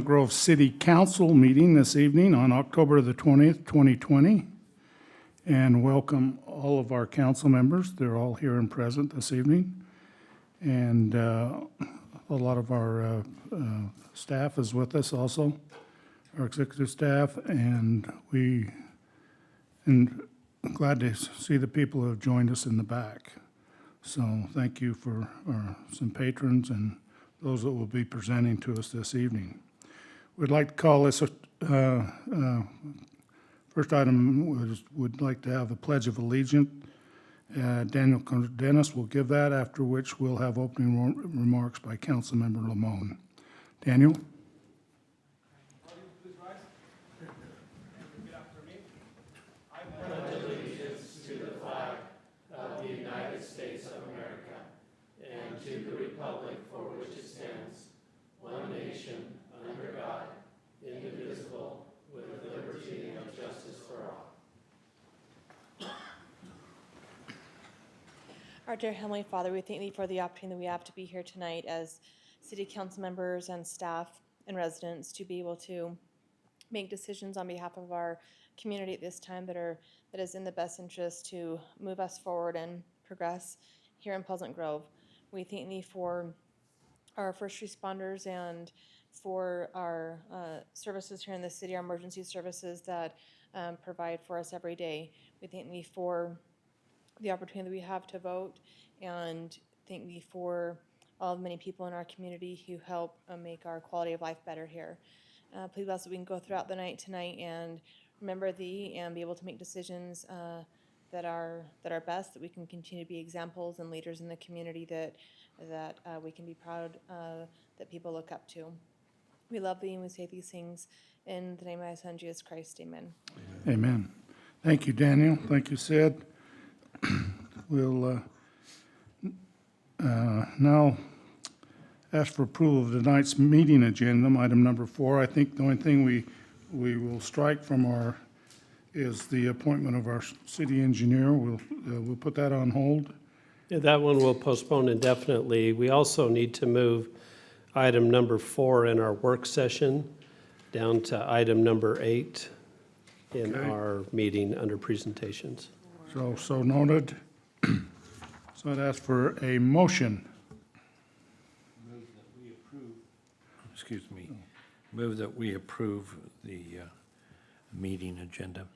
Grove City Council meeting this evening on October the 20th, 2020. And welcome all of our council members. They're all here and present this evening. And a lot of our staff is with us also, our executive staff. And glad to see the people who have joined us in the back. So thank you for some patrons and those that will be presenting to us this evening. We'd like to call this, first item would like to have a Pledge of Allegiance. Daniel Dennis will give that, after which we'll have opening remarks by Councilmember Lamone. Daniel? Please rise and repeat after me. I pledge allegiance to the flag of the United States of America and to the republic for which it stands, one nation, under God, indivisible, with liberty and justice for all. Our dear Heavenly Father, we thank Thee for the opportunity that we have to be here tonight as City Council members and staff and residents to be able to make decisions on behalf of our community at this time that is in the best interest to move us forward and progress here in Pleasant Grove. We thank Thee for our first responders and for our services here in the city, our emergency services that provide for us every day. We thank Thee for the opportunity that we have to vote, and thank Thee for all the many people in our community who help make our quality of life better here. Please bless that we can go throughout the night tonight and remember Thee and be able to make decisions that are best, that we can continue to be examples and leaders in the community that we can be proud that people look up to. We love Thee and we say these things in the name of Thy Son, Jesus Christ. Amen. Amen. Thank you, Daniel. Thank you, Sid. We'll now ask for approval of tonight's meeting agenda, item number 4. I think the only thing we will strike from is the appointment of our city engineer. We'll put that on hold. Yeah, that one will postpone indefinitely. We also need to move item number 4 in our work session down to item number 8 in our meeting under presentations. So noted. So I'd ask for a motion. Move that we approve. Excuse me. Move that we approve the meeting agenda.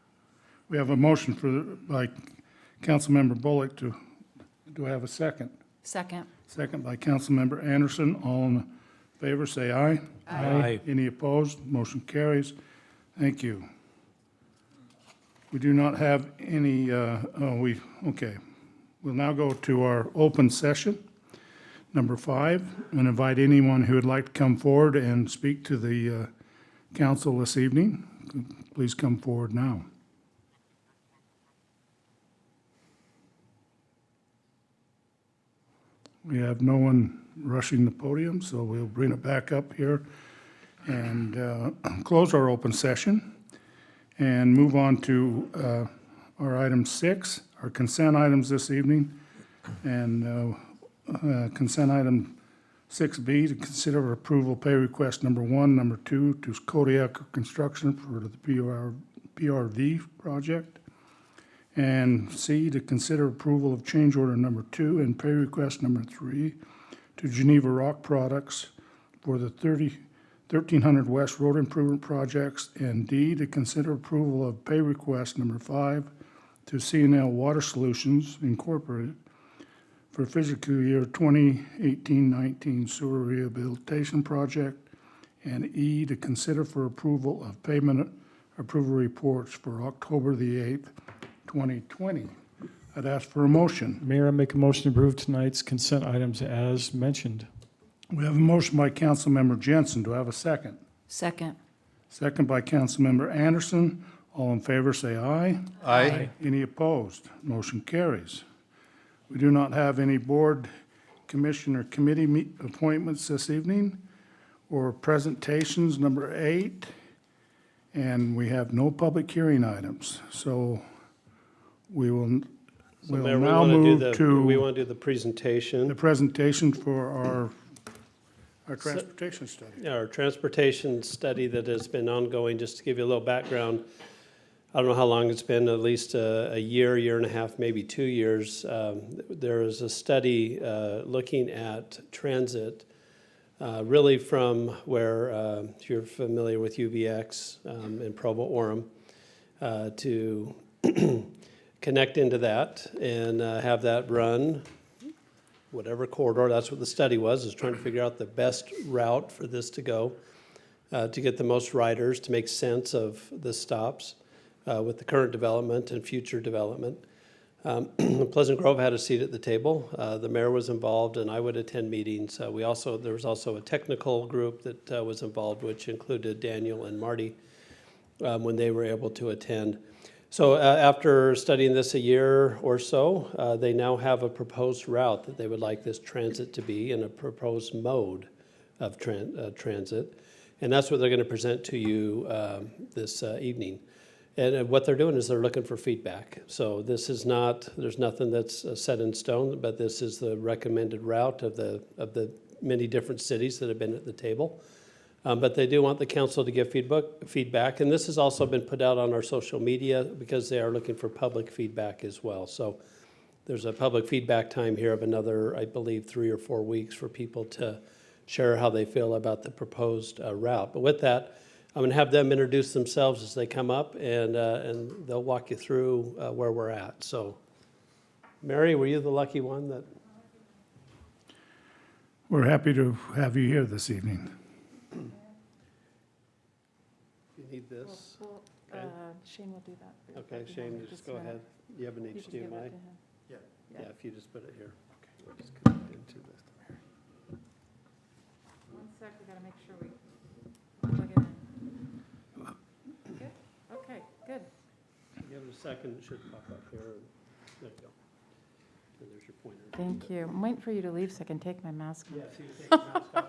We have a motion by Councilmember Bullock. Do I have a second? Second. Second by Councilmember Anderson. All in favor, say aye. Aye. Any opposed? Motion carries. Thank you. We do not have any, okay. We'll now go to our open session, number 5, and invite anyone who would like to come forward and speak to the council this evening. Please come forward now. We have no one rushing the podium, so we'll bring it back up here and close our open session and move on to our item 6, our consent items this evening. And consent item 6B, to consider approval pay request number 1, number 2 to Kodiak Construction for the PRV project. And C, to consider approval of change order number 2 and pay request number 3 to Geneva Rock Products for the 1300 West Road Improvement Projects. And D, to consider approval of pay request number 5 to C&L Water Solutions Incorporated for fiscal year 2018-19 sewer rehabilitation project. And E, to consider for approval of payment approval reports for October the 8th, 2020. I'd ask for a motion. Mayor, I make a motion to approve tonight's consent items as mentioned. We have a motion by Councilmember Jensen. Do I have a second? Second. Second by Councilmember Anderson. All in favor say aye. Aye. Any opposed? Motion carries. We do not have any board, commission, or committee appointments this evening or presentations, number 8. And we have no public hearing items. So we'll Mayor, now move to we want to do the presentation. the presentation for Our transportation study. Our transportation study that has been ongoing, just to give you a little background, I don't know how long it's been, at least a year, year and a half, maybe 2 years. There is a study looking at transit, really from where, if you're familiar with UVX in Provo-Orem, to connect into that and have that run whatever corridor. That's what the study was, is trying to figure out the best route for this to go, to get the most riders, to make sense of the stops with the current development and future development. Pleasant Grove had a seat at the table. The mayor was involved, and I would attend meetings. There was also a technical group that was involved, which included Daniel and Marty when they were able to attend. So after studying this a year or so, they now have a proposed route that they would like this transit to be, and a proposed mode of transit. And that's what they're going to present to you this evening. And what they're doing is they're looking for feedback. So this is not, there's nothing that's set in stone, but this is the recommended route of the many different cities that have been at the table. But they do want the council to give feedback, and this has also been put out on our social media because they are looking for public feedback as well. So there's a public feedback time here of another, I believe, 3 or 4 weeks for people to share how they feel about the proposed route. But with that, I'm going to have them introduce themselves as they come up, and they'll walk you through where we're at. So, Mary, were you the lucky one that? We're happy to have you here this evening. You need this? Okay. Shane will do that. Okay, Shane, just go ahead. You have an You can give it to HDMI? him. Yeah, if you just put it here. Okay, we'll just connect into this. One sec, we gotta make sure we plug it in. Good, okay, good. Give it a second, it should pop up here. There you go. And there's your pointer. Thank you. I'm waiting for you to leave so I can take my mask off. Yeah, so you take the mask off.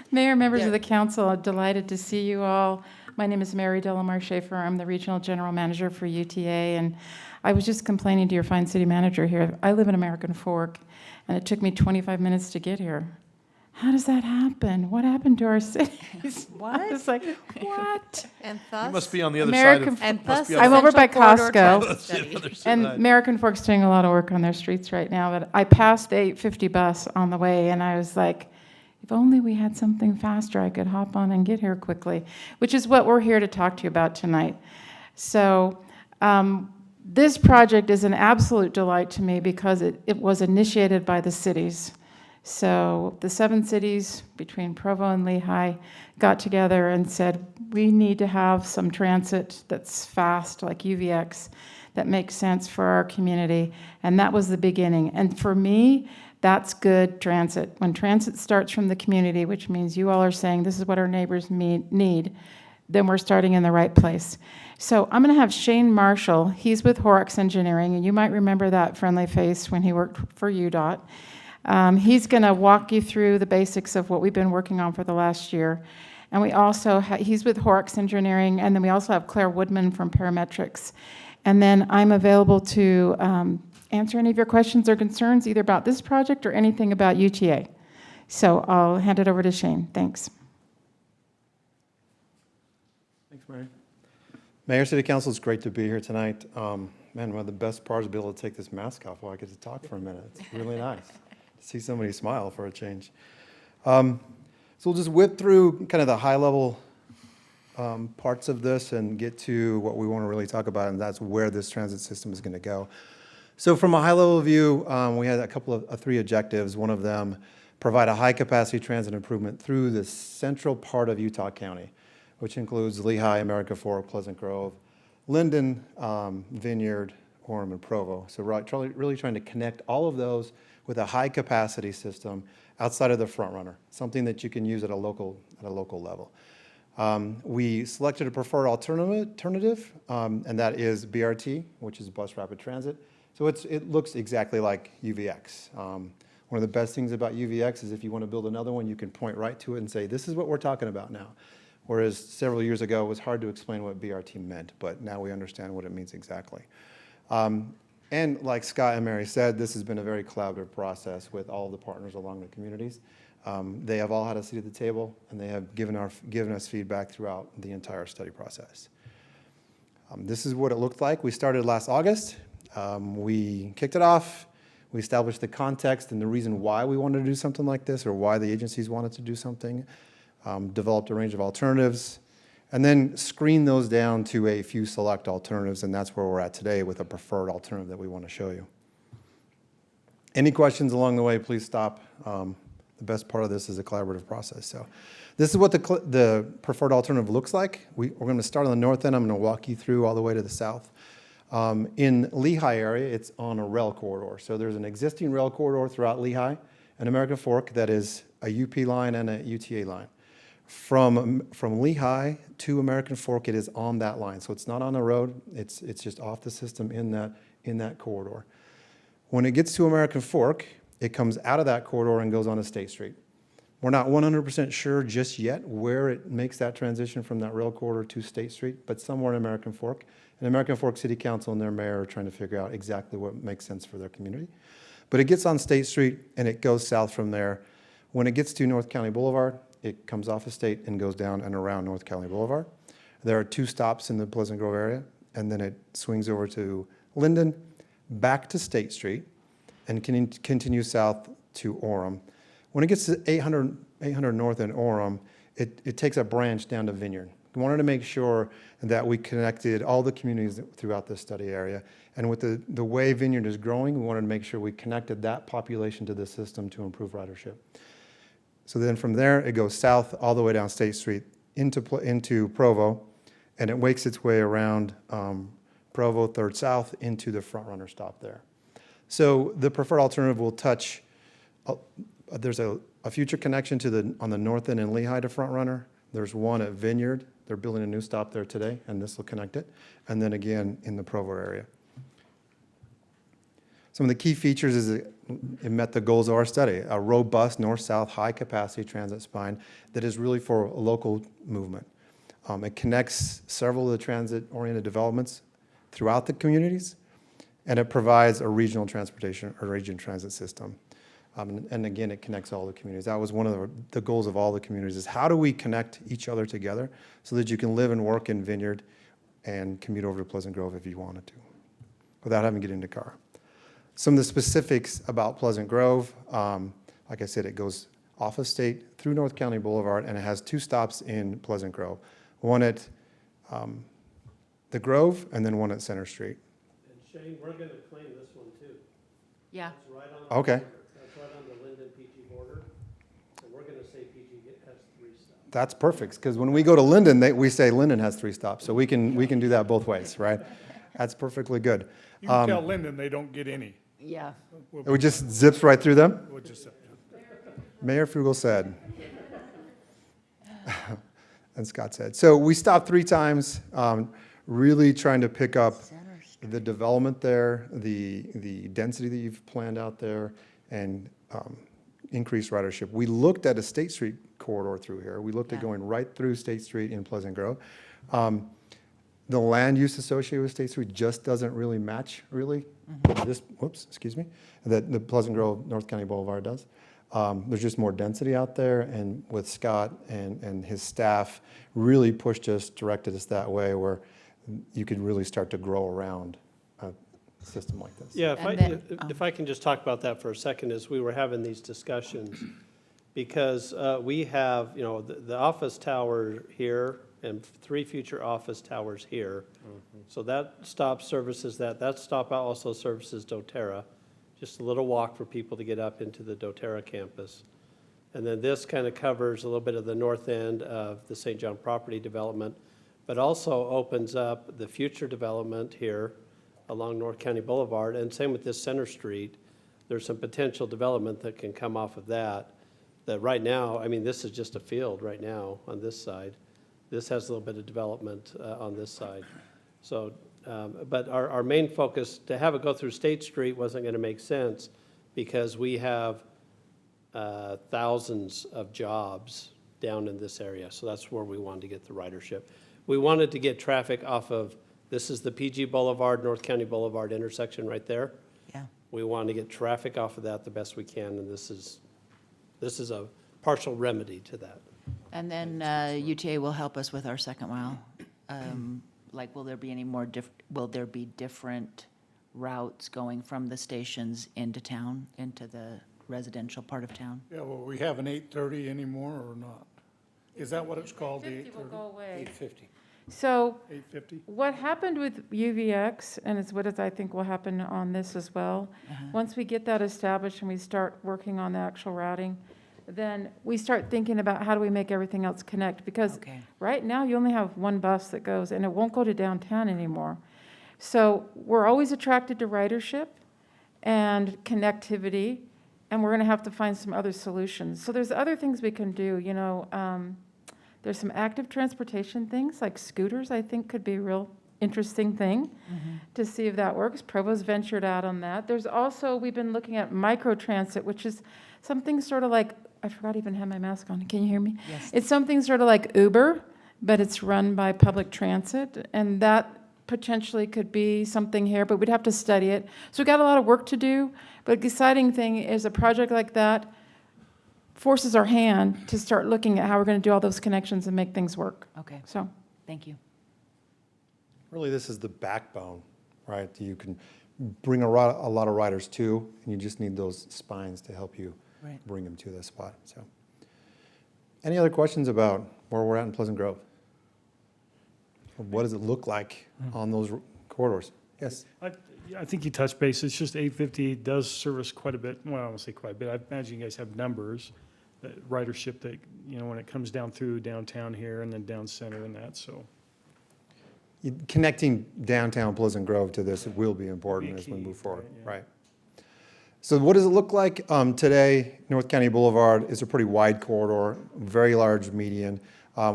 Mayor, members of the council, I'm delighted to see you all. My name is Mary Delamar Schaefer. I'm the Regional General Manager for UTA, and I was just complaining to your fine city manager here. I live in American Fork, and it took me 25 minutes to get here. How does that happen? What happened to our cities? What? I was like, what? And You must thus, be on the other American- side of. and must thus be on I'm the- over by Central Corridor Costco. Transit Study. other And side. American Fork's doing a lot of work on their streets right now, but I passed the 850 bus on the way, and I was like, if only we had something faster I could hop on and get here quickly, which is what we're here to talk to you about tonight. So this project is an absolute delight to me because it was initiated by the cities. So the 7 cities between Provo and Lehigh got together and said, we need to have some transit that's fast, like UVX, that makes sense for our community. And that was the beginning. And for me, that's good transit. When transit starts from the community, which means you all are saying this is what our neighbors need, then we're starting in the right place. So I'm going to have Shane Marshall. He's with Horrocks Engineering, and you might remember that friendly face when he worked for UDOT. He's going to walk you through the basics of what we've been working on for the last year. And we also he's with Horrocks Engineering, and then we also have Claire Woodman from Parametrics. And then I'm available to answer any of your questions or concerns, either about this project or anything about UTA. So I'll hand it over to Shane. Thanks. Thanks, Mary. Mayor, City Council, it's great to be here tonight. Man, one of the best parts is to be able to take this mask off while I get to talk for a minute. It's really nice to see somebody smile for a change. So we'll just whip through kind of the high-level parts of this and get to what we want to really talk about, and that's where this transit system is going to go. So from a high-level view, we had a couple of 3 objectives. One of them, provide a high-capacity transit improvement through the central part of Utah County, which includes Lehigh, American Fork, Pleasant Grove, Linden, Vineyard, Orem, and Provo. So we're really trying to connect all of those with a high-capacity system outside of the front runner, something that you can use at a local level. We selected a preferred alternative, and that is BRT, which is Bus Rapid Transit. So it looks exactly like UVX. One of the best things about UVX is if you want to build another one, you can point right to it and say, this is what we're talking about now. Whereas several years ago, it was hard to explain what BRT meant, but now we understand what it means exactly. And like Scott and Mary said, this has been a very collaborative process with all of the partners along the communities. They have all had a seat at the table, and they have given us feedback throughout the entire study process. This is what it looked like. We started last August. We kicked it off. We established the context and the reason why we wanted to do something like this, or why the agencies wanted to do something, developed a range of alternatives, and then screened those down to a few select alternatives, and that's where we're at today with a preferred alternative that we want to show you. Any questions along the way, please stop. The best part of this is a collaborative process. So this is what the preferred alternative looks like. We're going to start on the north end. I'm going to walk you through all the way to the south. In Lehigh area, it's on a rail corridor. So there's an existing rail corridor throughout Lehigh and American Fork that is a UP line and a UTA line. From Lehigh to American Fork, it is on that line. So it's not on the road. It's just off the system in that corridor. When it gets to American Fork, it comes out of that corridor and goes on to State Street. We're not 100% sure just yet where it makes that transition from that rail corridor to State Street, but somewhere in American Fork. And American Fork City Council and their mayor are trying to figure out exactly what makes sense for their community. But it gets on State Street and it goes south from there. When it gets to North County Boulevard, it comes off of State and goes down and around North County Boulevard. There are 2 stops in the Pleasant Grove area, and then it swings over to Linden, back to State Street, and can continue south to Orem. When it gets to 800 North in Orem, it takes a branch down to Vineyard. We wanted to make sure that we connected all the communities throughout this study area. And with the way Vineyard is growing, we wanted to make sure we connected that population to the system to improve ridership. So then from there, it goes south all the way down State Street into Provo, and it wakes its way around Provo, 3rd South, into the front runner stop there. So the preferred alternative will touch, there's a future connection on the north end in Lehigh to Front Runner. There's one at Vineyard. They're building a new stop there today, and this will connect it. And then again in the Provo area. Some of the key features is it met the goals of our study, a robust north-south high-capacity transit spine that is really for local movement. It connects several of the transit-oriented developments throughout the communities, and it provides a regional transportation or region transit system. And again, it connects all the communities. That was one of the goals of all the communities, is how do we connect each other together so that you can live and work in Vineyard and commute over to Pleasant Grove if you wanted to, without having to get in the car. Some of the specifics about Pleasant Grove, like I said, it goes off of State through North County Boulevard, and it has 2 stops in Pleasant Grove. One at the Grove, and then one at Center Street. And Shane, we're going to claim this one too. Yeah. It's right on the Okay. border. That's right on the Linden-PG border. So we're going to say PG has 3 stops. That's perfect, because when we go to Linden, we say Linden has 3 stops, so we can do that both ways, right? That's perfectly good. You can tell Linden they don't get any. Yeah. It just zips right through them? We'll just, Mayor Fugel said. And Scott said. So we stopped 3 times, really trying to pick up the development there, the density that you've planned out there, and increased ridership. We looked at a State Street corridor through here. We looked at going right through State Street in Pleasant Grove. The land use associated with State Street just doesn't really match, really. This, that the Pleasant Grove North County Boulevard does. There's just more density out there, and with Scott and his staff really directed us that way, where you could really start to grow around a system like this. Yeah, And if I can just talk about that for a second, as we were having these discussions, because we have, the office tower here and 3 future office towers here. So that stop services that stop also services doTERRA, just a little walk for people to get up into the doTERRA campus. And then this kind of covers a little bit of the north end of the St. John property development, but also opens up the future development here along North County Boulevard, and same with this Center Street. There's some potential development that can come off of that right now, this is just a field right now on this side. This has a little bit of development on this side. So, but our main focus, to have it go through State Street wasn't going to make sense, because we have thousands of jobs down in this area. So that's where we wanted to get the ridership. We wanted to get traffic off of, this is the PG Boulevard, North County Boulevard intersection right there. Yeah. We wanted to get traffic off of that the best we can, and this is a partial remedy to that. And then UTA will help us with our second mile. Like, will there be any more, will there be different routes going from the stations into town, into the residential part of town? Yeah, well, we have an 8:30 anymore or not? Is that what it's called, the 50 will 8:30? go away. 8:50. So 8:50? what happened with UVX, and it's what I think will happen on this as well, once we get that established and we start working on the actual routing, then we start thinking about how do we make everything else connect? Because Okay. right now, you only have one bus that goes, and it won't go to downtown anymore. So we're always attracted to ridership and connectivity, and we're going to have to find some other solutions. So there's other things we can do, you know. There's some active transportation things, like scooters, I think could be a real interesting thing to see if that works. Provo's ventured out on that. There's also, we've been looking at microtransit, which is something sort of like, I forgot to even have my mask on. Can you hear me? Yes. It's something sort of like Uber, but it's run by public transit, and that potentially could be something here, but we'd have to study it. So we've got a lot of work to do, but the exciting thing is a project like that forces our hand to start looking at how we're going to do all those connections and make things work. Okay, So, thank you. Really, this is the backbone, right? You can bring a lot of riders to, and you just need those spines to help you Right. bring them to the spot, so. Any other questions about where we're at in Pleasant Grove? What does it look like on those corridors? Yes? I think you touched base. It's just 850 does service quite a bit. Well, I won't say quite a bit. I imagine you guys have numbers, that ridership that, you know, when it comes down through downtown here and then down center and that, so. Connecting downtown Pleasant Grove to this will be important Be as we key, move forward, right, yeah. right? So what does it look like today? North County Boulevard is a pretty wide corridor, very large median.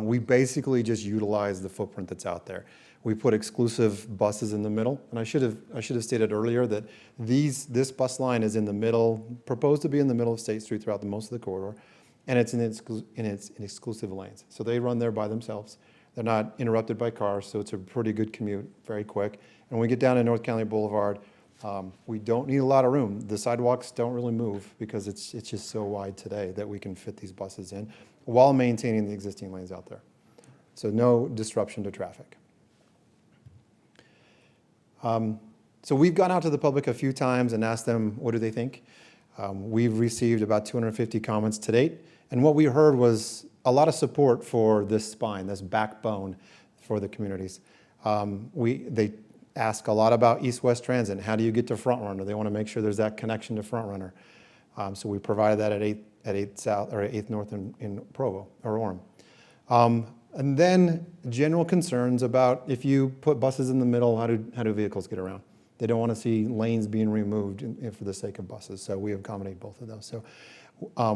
We basically just utilize the footprint that's out there. We put exclusive buses in the middle, and I should have stated earlier that this bus line is in the middle, proposed to be in the middle of State Street throughout the most of the corridor, and it's in exclusive lanes. So they run there by themselves. They're not interrupted by cars, so it's a pretty good commute, very quick. And when we get down to North County Boulevard, we don't need a lot of room. The sidewalks don't really move because it's just so wide today that we can fit these buses in while maintaining the existing lanes out there. So no disruption to traffic. So we've gone out to the public a few times and asked them, what do they think? We've received about 250 comments to date. And what we heard was a lot of support for this spine, this backbone for the communities. They ask a lot about East-West Transit. How do you get to Front Runner? They want to make sure there's that connection to Front Runner. So we provided that at 8th South or 8th North in Provo or Orem. And then general concerns about if you put buses in the middle, how do vehicles get around? They don't want to see lanes being removed for the sake of buses. So we accommodate both of those. So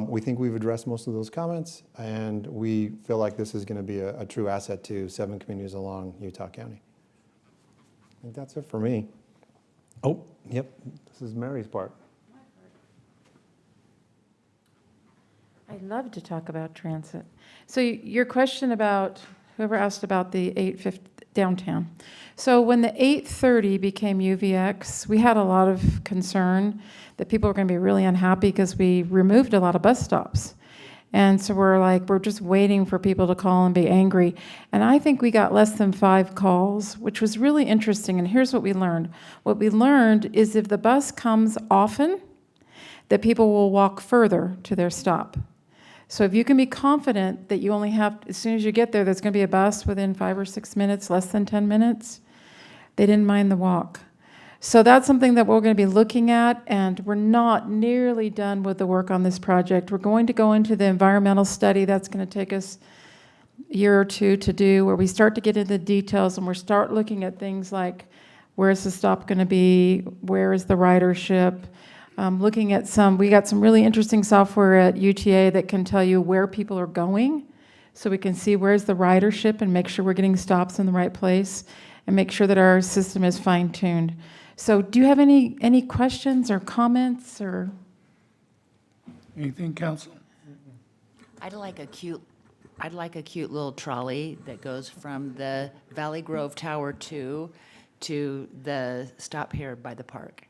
we think we've addressed most of those comments, and we feel like this is going to be a true asset to 7 communities along Utah County. I think that's it for me. Oh, yep, this is Mary's part. I love to talk about transit. So your question about, whoever asked about the 850 downtown. So when the 830 became UVX, we had a lot of concern that people were going to be really unhappy because we removed a lot of bus stops. And so we're just waiting for people to call and be angry. And I think we got less than 5 calls, which was really interesting. And here's what we learned. What we learned is if the bus comes often, that people will walk further to their stop. So if you can be confident that you only have, as soon as you get there, there's going to be a bus within 5 or 6 minutes, less than 10 minutes, they didn't mind the walk. So that's something that we're going to be looking at, and we're not nearly done with the work on this project. We're going to go into the environmental study. That's going to take us a year or two to do, where we start to get into the details and we start looking at things like where's the stop going to be, where is the ridership, looking at we got some really interesting software at UTA that can tell you where people are going, so we can see where's the ridership and make sure we're getting stops in the right place and make sure that our system is fine-tuned. So do you have any questions or comments or? Anything, council? I'd like a cute little trolley that goes from the Valley Grove Tower 2 to the stop here by the park.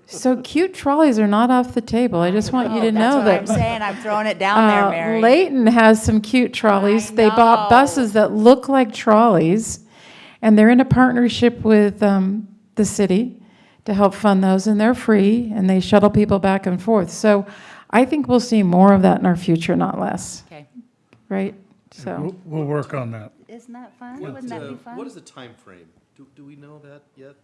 So cute trolleys are not off the table. I just want you to know That's what I'm that. saying, I'm throwing it down there, Mary. Layton has some cute trolleys. I They bought know. buses that look like trolleys, and they're in a partnership with the city to help fund those, and they're free, and they shuttle people back and forth. So I think we'll see more of that in our future, not less, Okay. right? So, We'll work on that. Isn't that fun? What, Wouldn't that be fun? what is the time frame? Do we know that yet?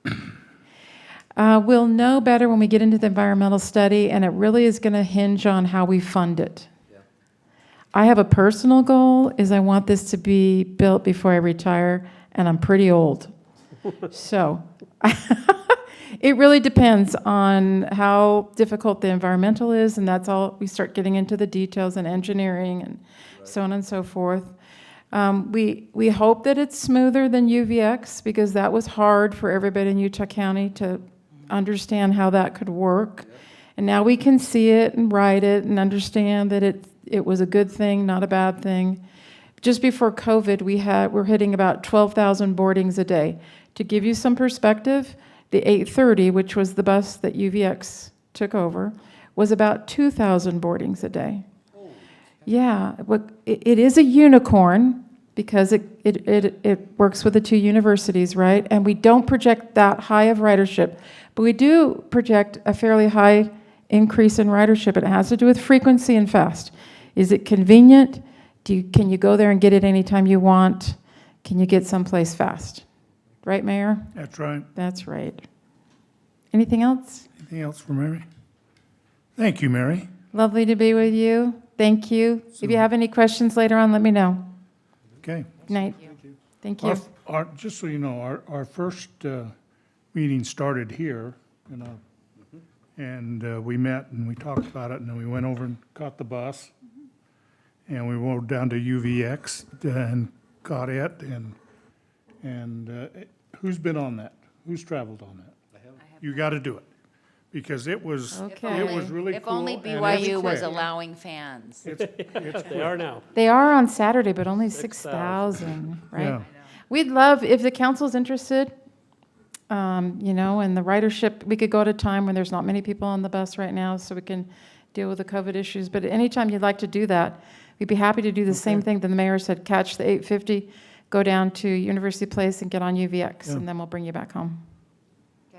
we'll know better when we get into the environmental study, and it really is going to hinge on how we fund it. Yeah. I have a personal goal, is I want this to be built before I retire, and I'm pretty old. So, it really depends on how difficult the environmental is, and that's all, we start getting into the details and engineering and so on and so forth. We hope that it's smoother than UVX, because that was hard for everybody in Utah County to understand how that could work. And now we can see it and write it and understand that it was a good thing, not a bad thing. Just before COVID, we're hitting about 12,000 boardings a day. To give you some perspective, the 830, which was the bus that UVX took over, was about 2,000 boardings a day. Yeah, it is a unicorn because it works with the two universities, right? And we don't project that high of ridership, but we do project a fairly high increase in ridership. It has to do with frequency and fast. Is it convenient? Can you go there and get it anytime you want? Can you get someplace fast? Right, Mayor? That's right. That's right. Anything else? Anything else for Mary? Thank you, Mary. Lovely to be with you. Thank you. If you have any questions later on, let me know. Okay. Good night. Thank you. Just so you know, our first meeting started here, and we met and we talked about it, and then we went over and caught the bus, and we rode down to UVX and caught it, and who's been on that? Who's traveled on that? You got to do it, because it was Okay. it was really If cool. only and BYU it's was quick. allowing fans. They are now. They are on Saturday, but only 6,000. 6,000, right? Yeah. We'd love, if the council's interested, and the ridership, we could go at a time when there's not many people on the bus right now, so we can deal with the COVID issues. But anytime you'd like to do that, we'd be happy to do the same thing that the mayor said, catch the 850, go down to University Place and get on UVX, and then we'll bring you back home.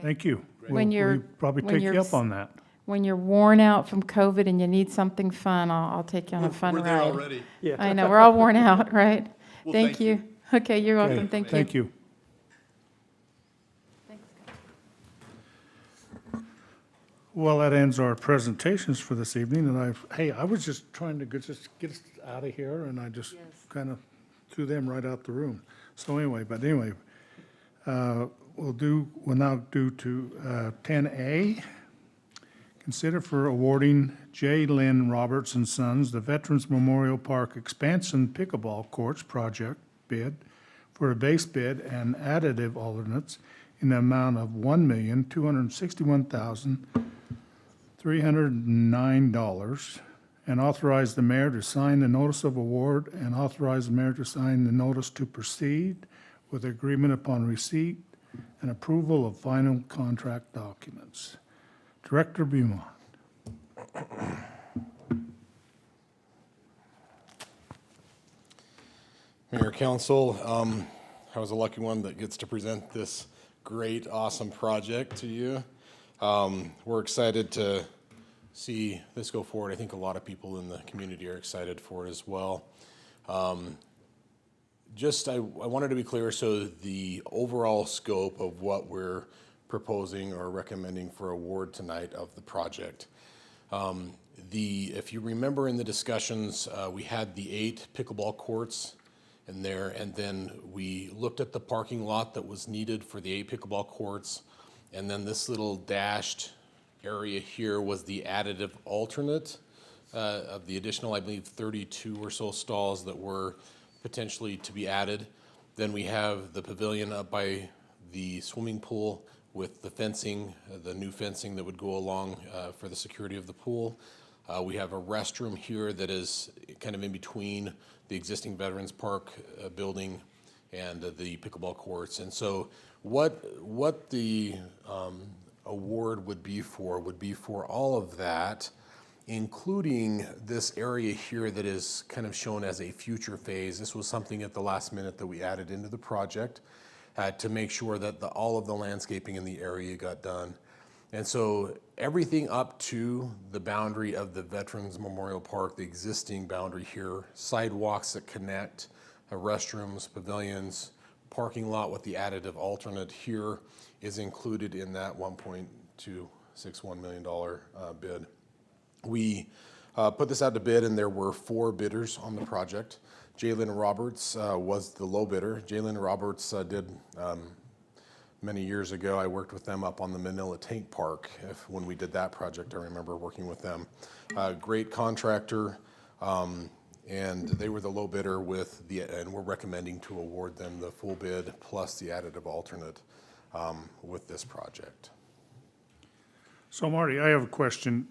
Thank you. When you're- We'll probably when take you you're up on that. When you're worn out from COVID and you need something fun, I'll take you on a fun We're ride. there already. I know, we're all worn out, right? Well, Thank you. Okay, you're welcome, Okay, thank you. Thank you. Well, that ends our presentations for this evening, and I was just trying to get us out of here, and I just kind of threw them right out the room. So anyway, we'll now do to 10A. Consider for awarding J. Lynn Roberts and Sons the Veterans Memorial Park Expansion Pickleball Courts Project bid for a base bid and additive alternates in the amount of $1,261,309, and authorize the mayor to sign the notice of award and authorize the mayor to sign the notice to proceed with agreement upon receipt and approval of final contract documents. Director Beaumont. Mayor, Council, I was a lucky one that gets to present this great, awesome project to you. We're excited to see this go forward. I think a lot of people in the community are excited for it as well. I wanted to be clear, so the overall scope of what we're proposing or recommending for award tonight of the project. If you remember in the discussions, we had the 8 pickleball courts in there, and then we looked at the parking lot that was needed for the 8 pickleball courts, and then this little dashed area here was the additive alternate of the additional, I believe, 32 or so stalls that were potentially to be added. Then we have the pavilion up by the swimming pool with the fencing, the new fencing that would go along for the security of the pool. We have a restroom here that is kind of in between the existing Veterans Park building and the pickleball courts. And so what the award would be for all of that, including this area here that is kind of shown as a future phase. This was something at the last minute that we added into the project to make sure that all of the landscaping in the area got done. And so everything up to the boundary of the Veterans Memorial Park, the existing boundary here, sidewalks that connect, restrooms, pavilions, parking lot with the additive alternate here is included in that $1.261 million bid. We put this out to bid, and there were 4 bidders on the project. Jalen Roberts was the low bidder. Jalen Roberts did many years ago. I worked with them up on the Manila Tank Park. When we did that project, I remember working with them. Great contractor, and they were the low bidder and we're recommending to award them the full bid plus the additive alternate with this project. So Marty, I have a question.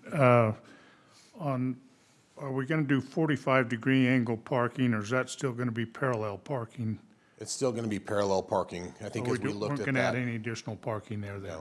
Are we going to do 45-degree angle parking, or is that still going to be parallel parking? It's still going to be parallel parking. I think as we looked Weren't at going to add that, any additional parking there then?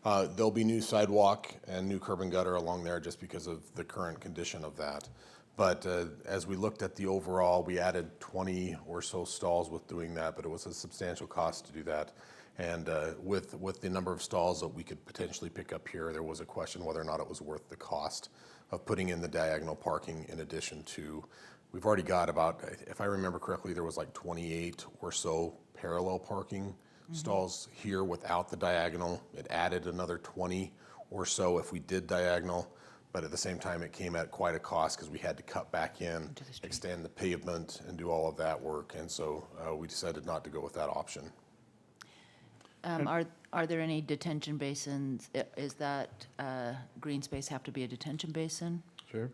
no. There'll be new sidewalk and new curb and gutter along there just because of the current condition of that. But as we looked at the overall, we added 20 or so stalls with doing that, but it was a substantial cost to do that. And with the number of stalls that we could potentially pick up here, there was a question whether or not it was worth the cost of putting in the diagonal parking in addition to, we've already got about, if I remember correctly, there was like 28 or so parallel parking stalls here without the diagonal. It added another 20 or so if we did diagonal, but at the same time, it came at quite a cost because we had to cut back in, extend the pavement, and do all of that work. And so we decided not to go with that option. Are there any detention basins? Is that green space have to be a detention basin? Sure.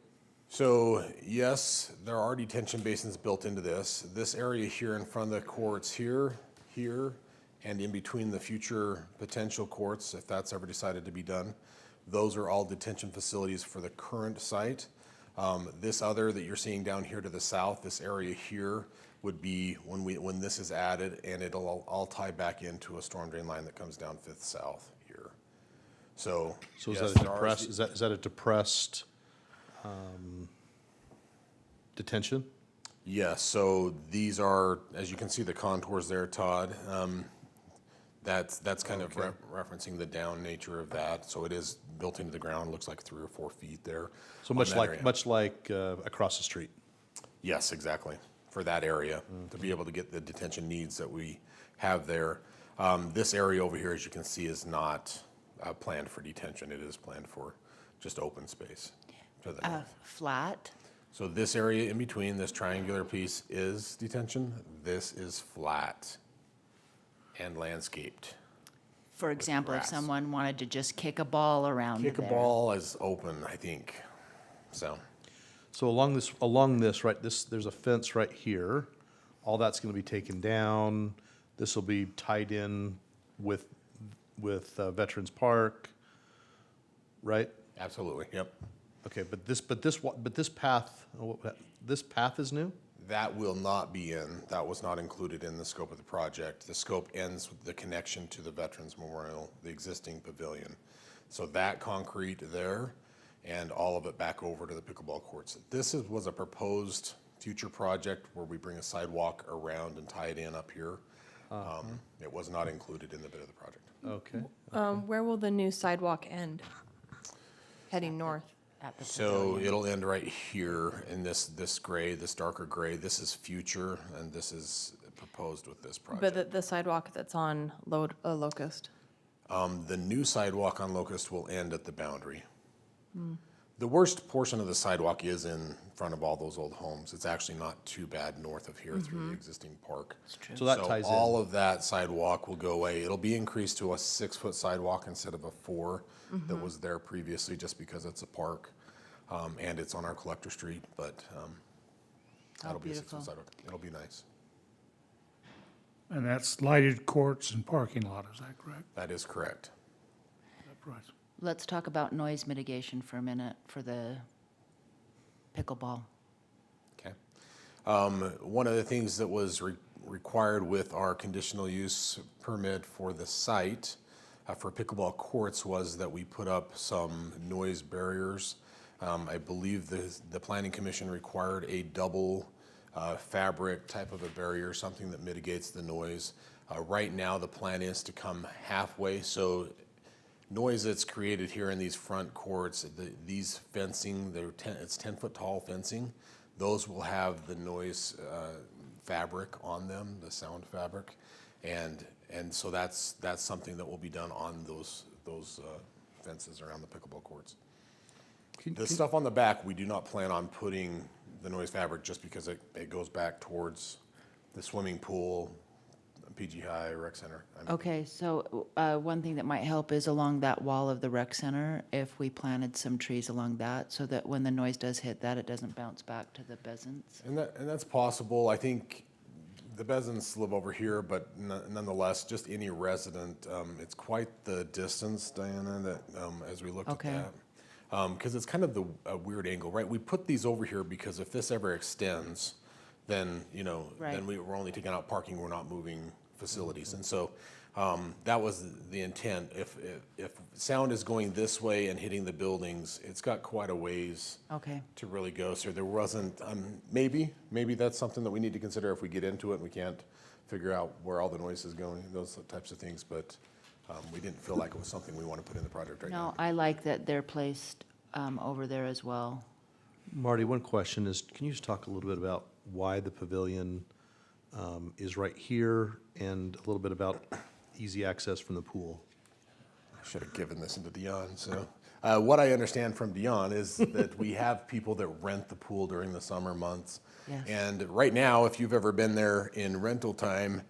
So yes, there are detention basins built into this. This area here in front of the courts here, and in between the future potential courts, if that's ever decided to be done, those are all detention facilities for the current site. This other that you're seeing down here to the south, this area here, would be when this is added, and it'll all tie back into a storm drain line that comes down 5th South here. So So yes, is that a there are- depressed, is that a depressed detention? Yes, so these are, as you can see the contours there, Todd, that's kind of referencing the down nature of that. So it is built into the ground, looks like 3 or 4 feet there. So on much that like, area. much like across the street? Yes, exactly, for that area, to be able to get the detention needs that we have there. This area over here, as you can see, is not planned for detention. It is planned for just open space to the north. Flat? So this area in between, this triangular piece is detention. This is flat and landscaped. For example, if grass. someone wanted to just kick a ball around there. Kick a ball is open, I think, so. So along this, right, there's a fence right here. All that's gonna be taken down. This will be tied in with Veterans Park, right? Absolutely, yep. Okay, but this path, this path is new? That will not be in, that was not included in the scope of the project. The scope ends with the connection to the Veterans Memorial, the existing pavilion. So that concrete there and all of it back over to the pickleball courts. This was a proposed future project where we bring a sidewalk around and tie it in up here. It was not included in the bid of the project. Okay. Where will the new sidewalk end? Heading north? At the So pavilion. it'll end right here in this gray, this darker gray. This is future, and this is proposed with this project. But the sidewalk that's on Locust? The new sidewalk on Locust will end at the boundary. The worst portion of the sidewalk is in front of all those old homes. It's actually not too bad north of here through the existing park. So that ties in. All of that sidewalk will go away. It'll be increased to a 6-foot sidewalk instead of a 4 that was there previously, just because it's a park. And it's on our collector street, but that'll be a 6-foot beautiful. sidewalk. It'll be nice. And that's lighted courts and parking lot, is that correct? That is correct. That's right. Let's talk about noise mitigation for a minute for the pickleball. Okay. One of the things that was required with our conditional use permit for the site for pickleball courts was that we put up some noise barriers. I believe the Planning Commission required a double fabric type of a barrier, something that mitigates the noise. Right now, the plan is to come halfway, so noise that's created here in these front courts, these fencing, it's 10-foot tall fencing. Those will have the noise fabric on them, the sound fabric, and so that's something that will be done on those fences around the pickleball courts. The stuff on the back, we do not plan on putting the noise fabric just because it goes back towards the swimming pool, PG High, Rec Center. Okay, so one thing that might help is along that wall of the rec center, if we planted some trees along that, so that when the noise does hit that, it doesn't bounce back to the Bezants. And that's possible. I think the Bezants live over here, but nonetheless, just any resident, it's quite the distance, Diana, that as we looked Okay. at that. Because it's kind of a weird angle, right? We put these over here because if this ever extends, then, Right. then we're only taking out parking, we're not moving facilities. And so that was the intent. If sound is going this way and hitting the buildings, it's got quite a ways Okay, to really go. So there wasn't, maybe that's something that we need to consider if we get into it and we can't figure out where all the noise is going, those types of things. But we didn't feel like it was something we want to put in the project right now. no, I like that they're placed over there as well. Marty, one question is, can you just talk a little bit about why the pavilion is right here and a little bit about easy access from the pool? I should have given this into Dion. So what I understand from Dion is that we have people that rent the pool during the summer months. Yes. And right now, if you've ever been there in rental time,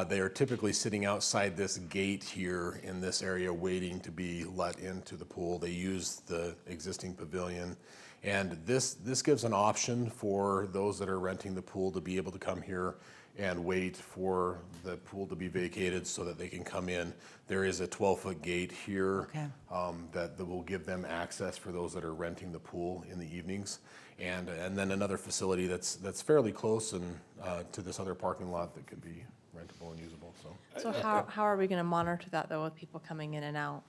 they are typically sitting outside this gate here in this area waiting to be let into the pool. They use the existing pavilion. And this gives an option for those that are renting the pool to be able to come here and wait for the pool to be vacated so that they can come in. There is a 12-foot gate here Okay. that will give them access for those that are renting the pool in the evenings. And then another facility that's fairly close and to this other parking lot that could be rentable and usable. So how are we going to monitor that, though, with people coming in and out?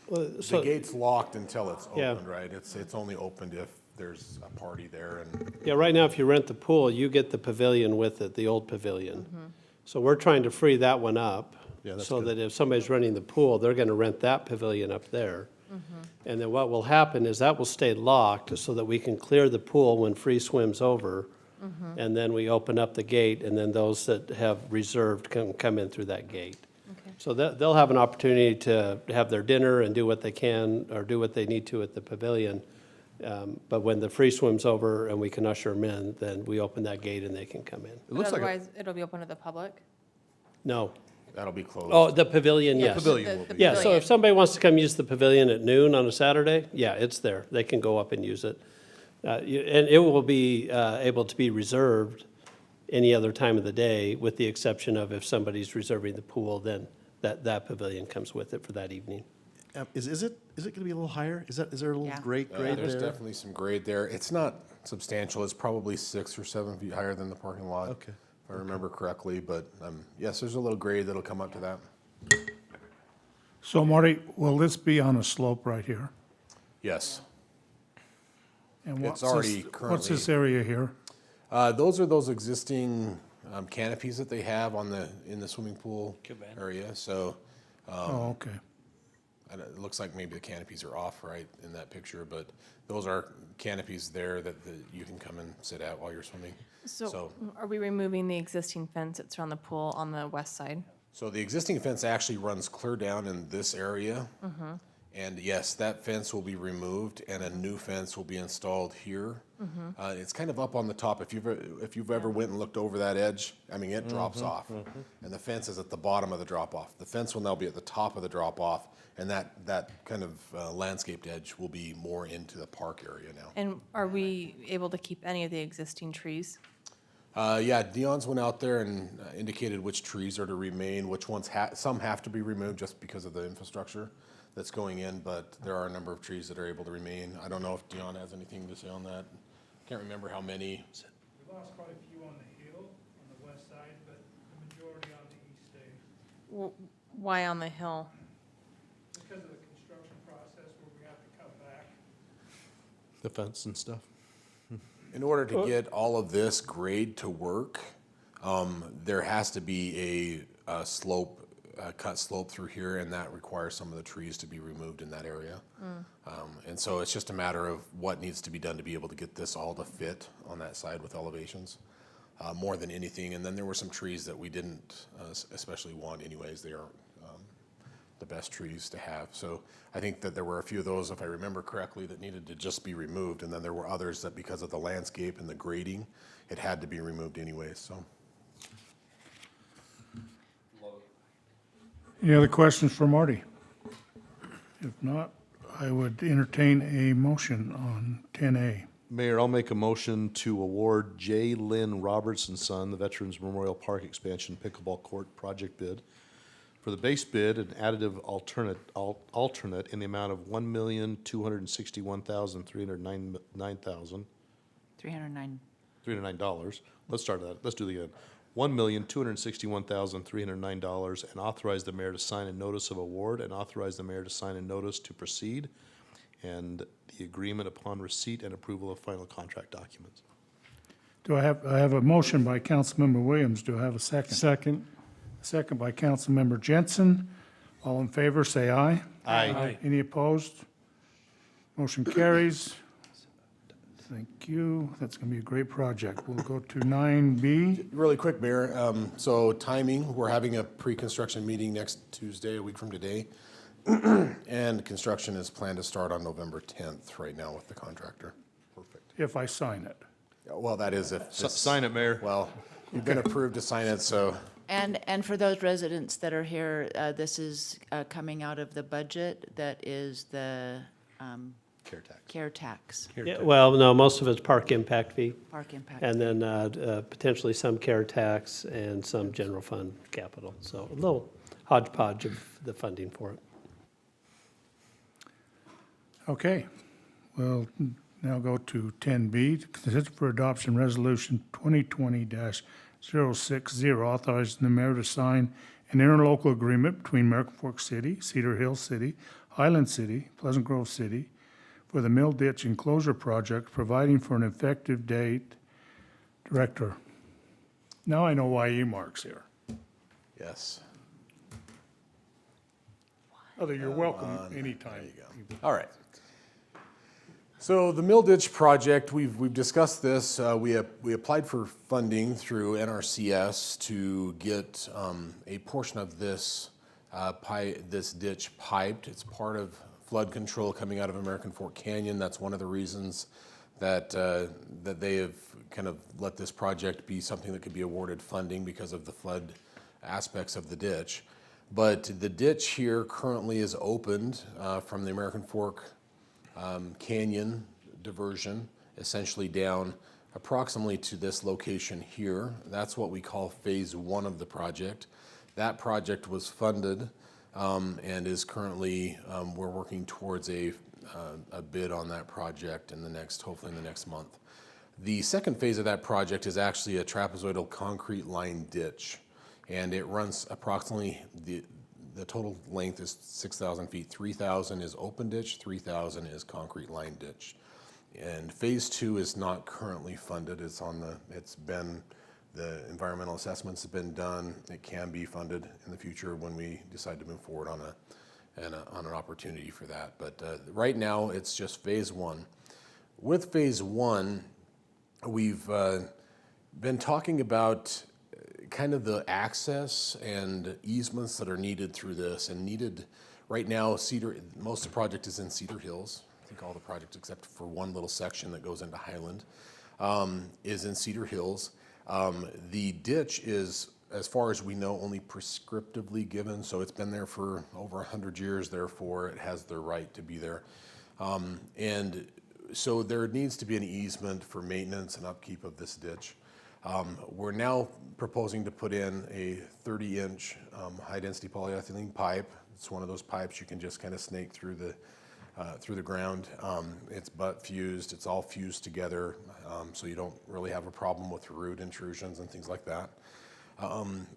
Well, The gate's locked until it's Yeah. opened, right? It's only opened if there's a party there and. Yeah, right now, if you rent the pool, you get the pavilion with it, the old pavilion. So we're trying to free that one up. Yeah, that's So good. that if somebody's renting the pool, they're gonna rent that pavilion up there. And then what will happen is that will stay locked so that we can clear the pool when free swim's over. And then we open up the gate, and then those that have reserved can come in through that gate. Okay. So they'll have an opportunity to have their dinner and do what they can, or do what they need to at the pavilion. But when the free swim's over and we can usher them in, then we open that gate and they can come in. It looks like, Otherwise, it'll be open to the public? No. That'll be closed. Oh, the pavilion, yes. pavilion will be. Yeah, so if somebody wants to come use the pavilion at noon on a Saturday, yeah, it's there. They can go up and use it. And it will be able to be reserved any other time of the day, with the exception of if somebody's reserving the pool, then that pavilion comes with it for that evening. is it gonna be a little higher? Is there a little Yeah. grade There's there? definitely some grade there. It's not substantial. It's probably 6 or 7 feet higher than the parking lot. Okay. If I remember correctly, but yes, there's a little grade that'll come up to that. So Marty, will this be on a slope right here? Yes. And It's what's already this, what's this currently- area here? Those are those existing canopies that they have in the swimming pool area. So Oh, okay. and it looks like maybe the canopies are off right in that picture, but those are canopies there that you can come and sit at while you're swimming. So are we removing the existing fence that's around the pool on the west side? So the existing fence actually runs clear down in this area. And yes, that fence will be removed and a new fence will be installed here. It's kind of up on the top. If you've ever went and looked over that edge, I mean, it drops off. And the fence is at the bottom of the drop off. The fence will now be at the top of the drop off, and that kind of landscaped edge will be more into the park area now. And are we able to keep any of the existing trees? Yeah, Dion's went out there and indicated which trees are to remain, which ones some have to be removed just because of the infrastructure that's going in, but there are a number of trees that are able to remain. I don't know if Dion has anything to say on that. Can't remember how many. We lost quite a few on the hill, on the west side, but the majority on the east side. Why on the hill? because of the construction process where we have to come back? The fence and stuff. In order to get all of this grade to work, there has to be a slope, a cut slope through here, and that requires some of the trees to be removed in that area. And so it's just a matter of what needs to be done to be able to get this all to fit on that side with elevations, more than anything. And then there were some trees that we didn't especially want anyways. They aren't the best trees to have. So I think that there were a few of those, if I remember correctly, that needed to just be removed. And then there were others that because of the landscape and the grading, it had to be removed anyways, so. Any other questions for Marty? If not, I would entertain a motion on 10A. Mayor, I'll make a motion to award J. Lynn Roberts and Son, the Veterans Memorial Park Expansion Pickleball Court project bid. For the base bid, an additive alternate in the amount of $1,261,309. $309. Let's start that. Let's do it again. $1,261,309, and authorize the mayor to sign a notice of award and authorize the mayor to sign a notice to proceed and the agreement upon receipt and approval of final contract documents. I have a motion by Councilmember Williams. Do I have a second? Second. Second by Councilmember Jensen. All in favor, say aye. Aye. Any opposed? Motion carries. Thank you. That's going to be a great project. We'll go to 9B. Really quick, Mayor, so timing, we're having a pre-construction meeting next Tuesday, a week from today. And construction is planned to start on November 10th right now with the contractor. Perfect. If I sign it. Well, that is if. this- Sign it, Mayor. Well, you've been approved to sign it, so. And for those residents that are here, this is coming out of the budget that is the Care tax. care tax, Yeah, well, no, most of it's park impact fee, park impact. and then potentially some care tax and some general fund capital. So a little hodgepodge of the funding for it. Okay. We'll now go to 10B. Consider for adoption resolution 2020-060, authorizing the mayor to sign an interlocal agreement between American Fork City, Cedar Hill City, Highland City, Pleasant Grove City for the Mill Ditch Enclosure Project, providing for an effective date. Director, now I know why E-Mark's here. Yes. Other, you're welcome anytime. All right. So the Mill Ditch project, we've discussed this. We applied for funding through NRCS to get a portion of this this ditch piped. It's part of flood control coming out of American Fork Canyon. That's one of the reasons that that they have kind of let this project be something that could be awarded funding because of the flood aspects of the ditch. But the ditch here currently is opened from the American Fork Canyon diversion, essentially down approximately to this location here. That's what we call phase one of the project. That project was funded and is currently, we're working towards a bid on that project in the next, hopefully in the next month. The second phase of that project is actually a trapezoidal concrete line ditch, and it runs approximately, the total length is 6,000 feet. 3,000 is open ditch, 3,000 is concrete line ditch. And phase two is not currently funded. It's been, the environmental assessments have been done. It can be funded in the future when we decide to move forward on an opportunity for that. But right now, it's just phase one. With phase one, we've been talking about kind of the access and easements that are needed through this, and needed right now. Most of the project is in Cedar Hills. I think all the projects except for one little section that goes into Highland is in Cedar Hills. The ditch is, as far as we know, only prescriptively given, so it's been there for over 100 years, therefore it has the right to be there. And so there needs to be an easement for maintenance and upkeep of this ditch. We're now proposing to put in a 30-inch high-density polyethylene pipe. It's one of those pipes you can just kind of snake through the ground. It's butt fused. It's all fused together, so you don't really have a problem with root intrusions and things like that.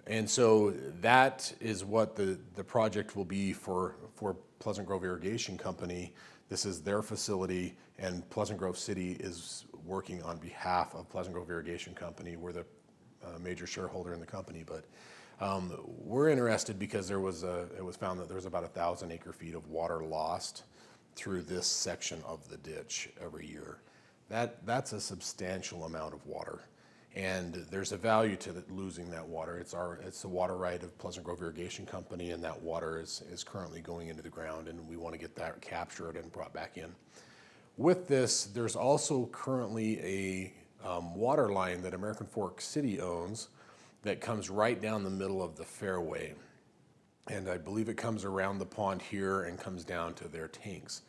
And so that is what the project will be for for Pleasant Grove Irrigation Company. This is their facility, and Pleasant Grove City is working on behalf of Pleasant Grove Irrigation Company. We're the major shareholder in the company, but we're interested because it was found that there was about 1,000 acre-feet of water lost through this section of the ditch every year. That's a substantial amount of water, and there's a value to losing that water. It's the water right of Pleasant Grove Irrigation Company, and that water is currently going into the ground, and we want to get that captured and brought back in. With this, there's also currently a water line that American Fork City owns that comes right down the middle of the fairway. And I believe it comes around the pond here and comes down to their tanks.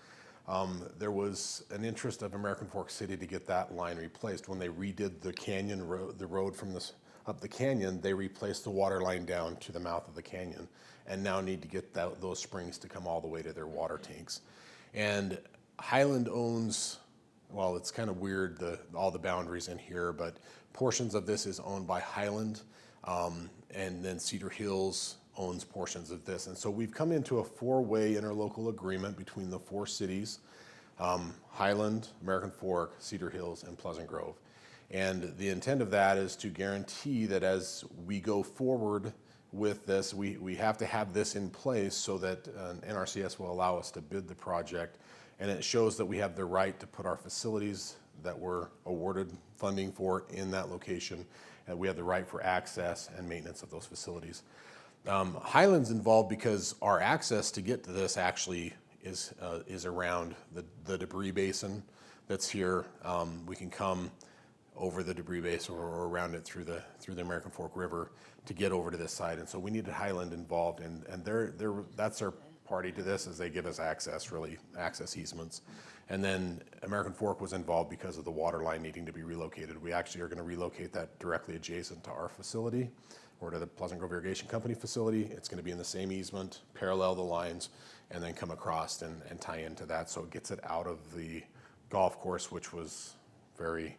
There was an interest of American Fork City to get that line replaced. When they redid the canyon road, the road from up the canyon, they replaced the water line down to the mouth of the canyon, and now need to get those springs to come all the way to their water tanks. And Highland owns, well, it's kind of weird, all the boundaries in here, but portions of this is owned by Highland, and then Cedar Hills owns portions of this. And so we've come into a four-way interlocal agreement between the four cities, Highland, American Fork, Cedar Hills, and Pleasant Grove. And the intent of that is to guarantee that as we go forward with this, we have to have this in place so that NRCS will allow us to bid the project. And it shows that we have the right to put our facilities that were awarded funding for in that location, and we have the right for access and maintenance of those facilities. Highland's involved because our access to get to this actually is around the debris basin that's here. We can come over the debris basin or around it through the American Fork River to get over to this side, and so we needed Highland involved, and that's their party to this, is they give us access easements. And then American Fork was involved because of the water line needing to be relocated. We actually are going to relocate that directly adjacent to our facility, or to the Pleasant Grove Irrigation Company facility. It's going to be in the same easement, parallel the lines, and then come across and tie into that. So it gets it out of the golf course, which was very,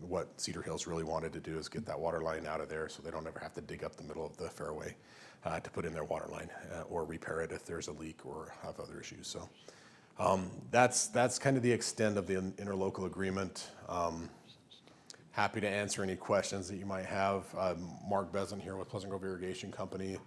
what Cedar Hills really wanted to do is get that water line out of there so they don't ever have to dig up the middle of the fairway to put in their water line or repair it if there's a leak or have other issues. So that's kind of the extent of the interlocal agreement. Happy to answer any questions that you might have. Mark Bezant here with Pleasant Grove Irrigation Company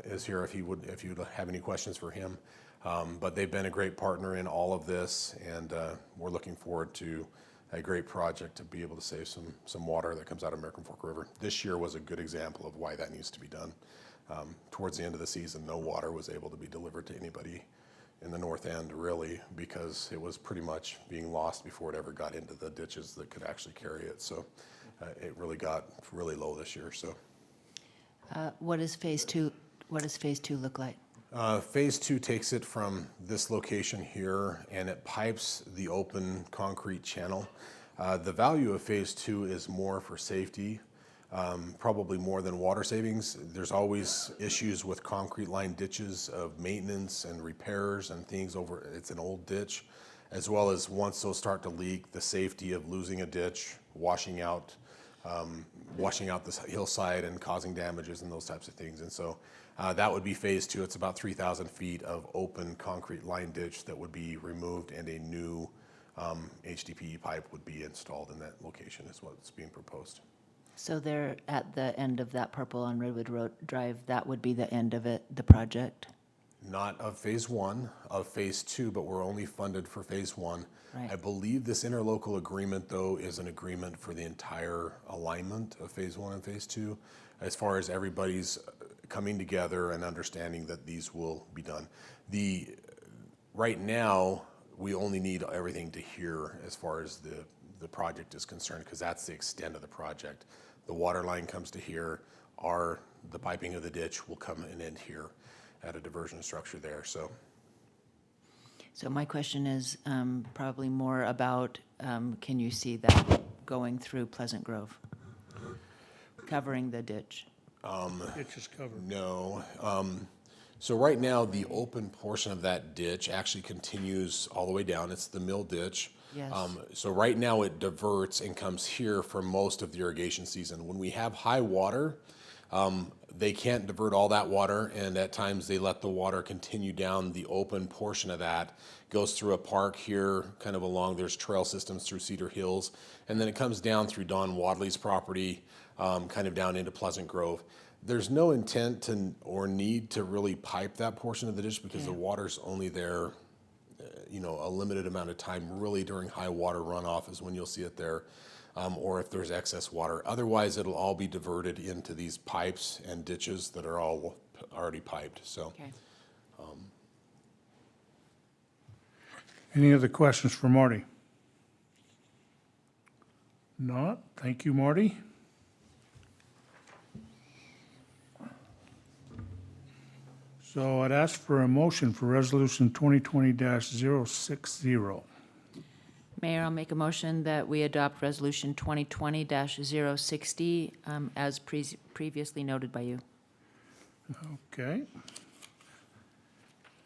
is here if you'd have any questions for him. But they've been a great partner in all of this, and we're looking forward to a great project to be able to save some water that comes out of American Fork River. This year was a good example of why that needs to be done. Towards the end of the season, no water was able to be delivered to anybody in the north end, really, because it was pretty much being lost before it ever got into the ditches that could actually carry it. So it really got really low this year. So What does phase two look like? Phase two takes it from this location here, and it pipes the open concrete channel. The value of phase two is more for safety, probably more than water savings. There's always issues with concrete line ditches of maintenance and repairs and things over, it's an old ditch, as well as once those start to leak, the safety of losing a ditch, washing out this hillside and causing damages and those types of things. And so that would be phase two. It's about 3,000 feet of open concrete line ditch that would be removed, and a new HDPE pipe would be installed in that location is what's being proposed. So there, at the end of that purple on Redwood Road Drive, that would be the end of it, the project? Not of phase one, of phase two, but we're only funded for phase one. Right. I believe this interlocal agreement, though, is an agreement for the entire alignment of phase one and phase two, as far as everybody's coming together and understanding that these will be done. Right now, we only need everything to here as far as the project is concerned, because that's the extent of the project. The water line comes to here, the piping of the ditch will come and end here at a diversion structure there. So my question is probably more about, can you see that going through Pleasant Grove? Covering the ditch? Ditch is covered. no. So right now, the open portion of that ditch actually continues all the way down. It's the mill ditch. Yes. So right now it diverts and comes here for most of the irrigation season. When we have high water, They can't divert all that water, and at times they let the water continue down the open portion of that. Goes through a park here, kind of along, there's trail systems through Cedar Hills, and then it comes down through Don Wadley's property, kind of down into Pleasant Grove. There's no intent to, or need to really pipe that portion of the ditch because the water's only there, a limited amount of time. Really during high water runoff is when you'll see it there. Or if there's excess water. Otherwise, it'll all be diverted into these pipes and ditches that are all already piped, so. Okay. Any other questions for Marty? Not? Thank you, Marty. So I'd ask for a motion for Resolution 2020-060. Mayor, I'll make a motion that we adopt Resolution 2020-060 as previously noted by you. Okay.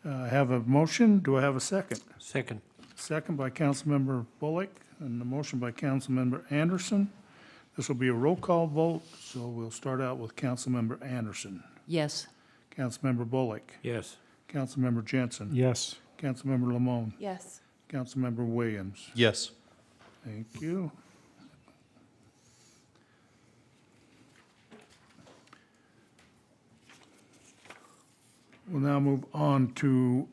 I have a motion. Do I have a second? Second. Second by Councilmember Bullock, and the motion by Councilmember Anderson. This will be a roll call vote, so we'll start out with Councilmember Anderson. Yes. Councilmember Bullock. Yes. Councilmember Jensen. Yes. Councilmember Lamone. Yes. Councilmember Williams. Yes. Thank you. We'll now move on to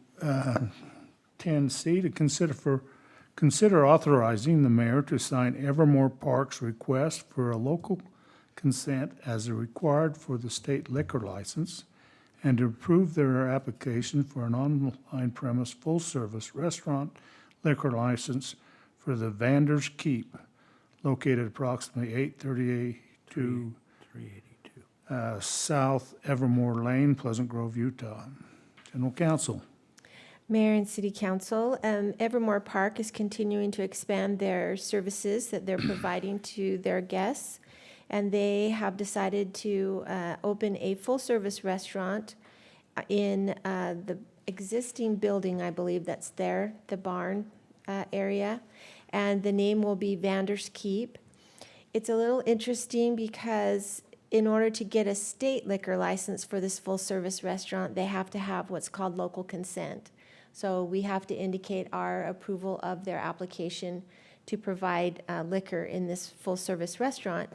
10C, to consider authorizing the mayor to sign Evermore Park's request for a local consent as required for the state liquor license, and to approve their application for an online premise full-service restaurant liquor license for the Vander's Keep, located approximately 832 South Evermore Lane, Pleasant Grove, Utah. General Counsel. Mayor and City Council, Evermore Park is continuing to expand their services that they're providing to their guests, and they have decided to open a full-service restaurant in the existing building, I believe that's there, the barn area, and the name will be Vander's Keep. It's a little interesting because in order to get a state liquor license for this full-service restaurant, they have to have what's called local consent. So we have to indicate our approval of their application to provide liquor in this full-service restaurant.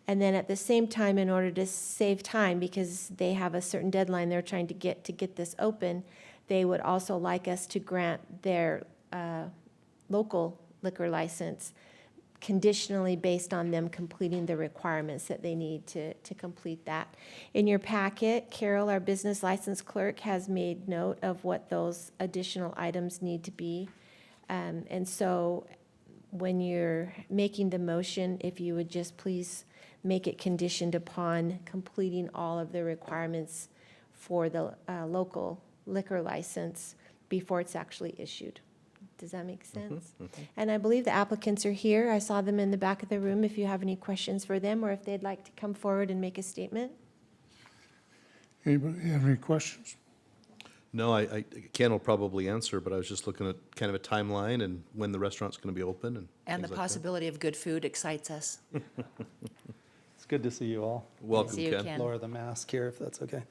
And then at the same time, in order to save time, because they have a certain deadline they're trying to get this open, they would also like us to grant their local liquor license conditionally based on them completing the requirements that they need to complete that. In your packet, Carol, our business license clerk, has made note of what those additional items need to be. And so when you're making the motion, if you would just please make it conditioned upon completing all of the requirements for the local liquor license before it's actually issued. Does that make sense? And I believe the applicants are here. I saw them in the back of the room if you have any questions for them or if they'd like to come forward and make a statement. Anybody have any questions? No, Ken will probably answer, but I was just looking at kind of a timeline and when the restaurant's going to be open and And the things like that. possibility of good food excites us. It's good to see you all. Welcome, See you, Ken. Ken. Lower the mask here, if that's okay.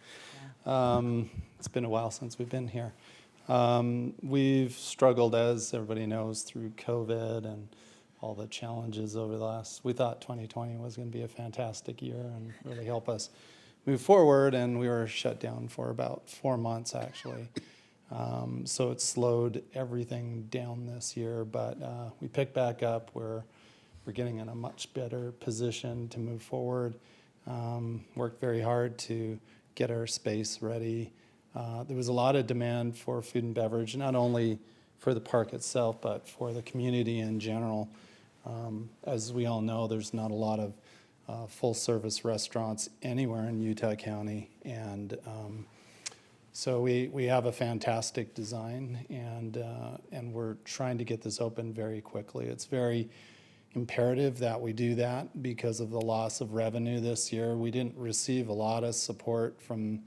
It's been a while since we've been here. We've struggled, as everybody knows, through COVID and all the challenges over the last, we thought 2020 was going to be a fantastic year and really help us move forward, and we were shut down for about 4 months, actually. So it slowed everything down this year, but we picked back up. We're getting in a much better position to move forward. Worked very hard to get our space ready. There was a lot of demand for food and beverage, not only for the park itself, but for the community in general. As we all know, there's not a lot of full-service restaurants anywhere in Utah County, and so we have a fantastic design, and we're trying to get this open very quickly. It's very imperative that we do that because of the loss of revenue this year. We didn't receive a lot of support from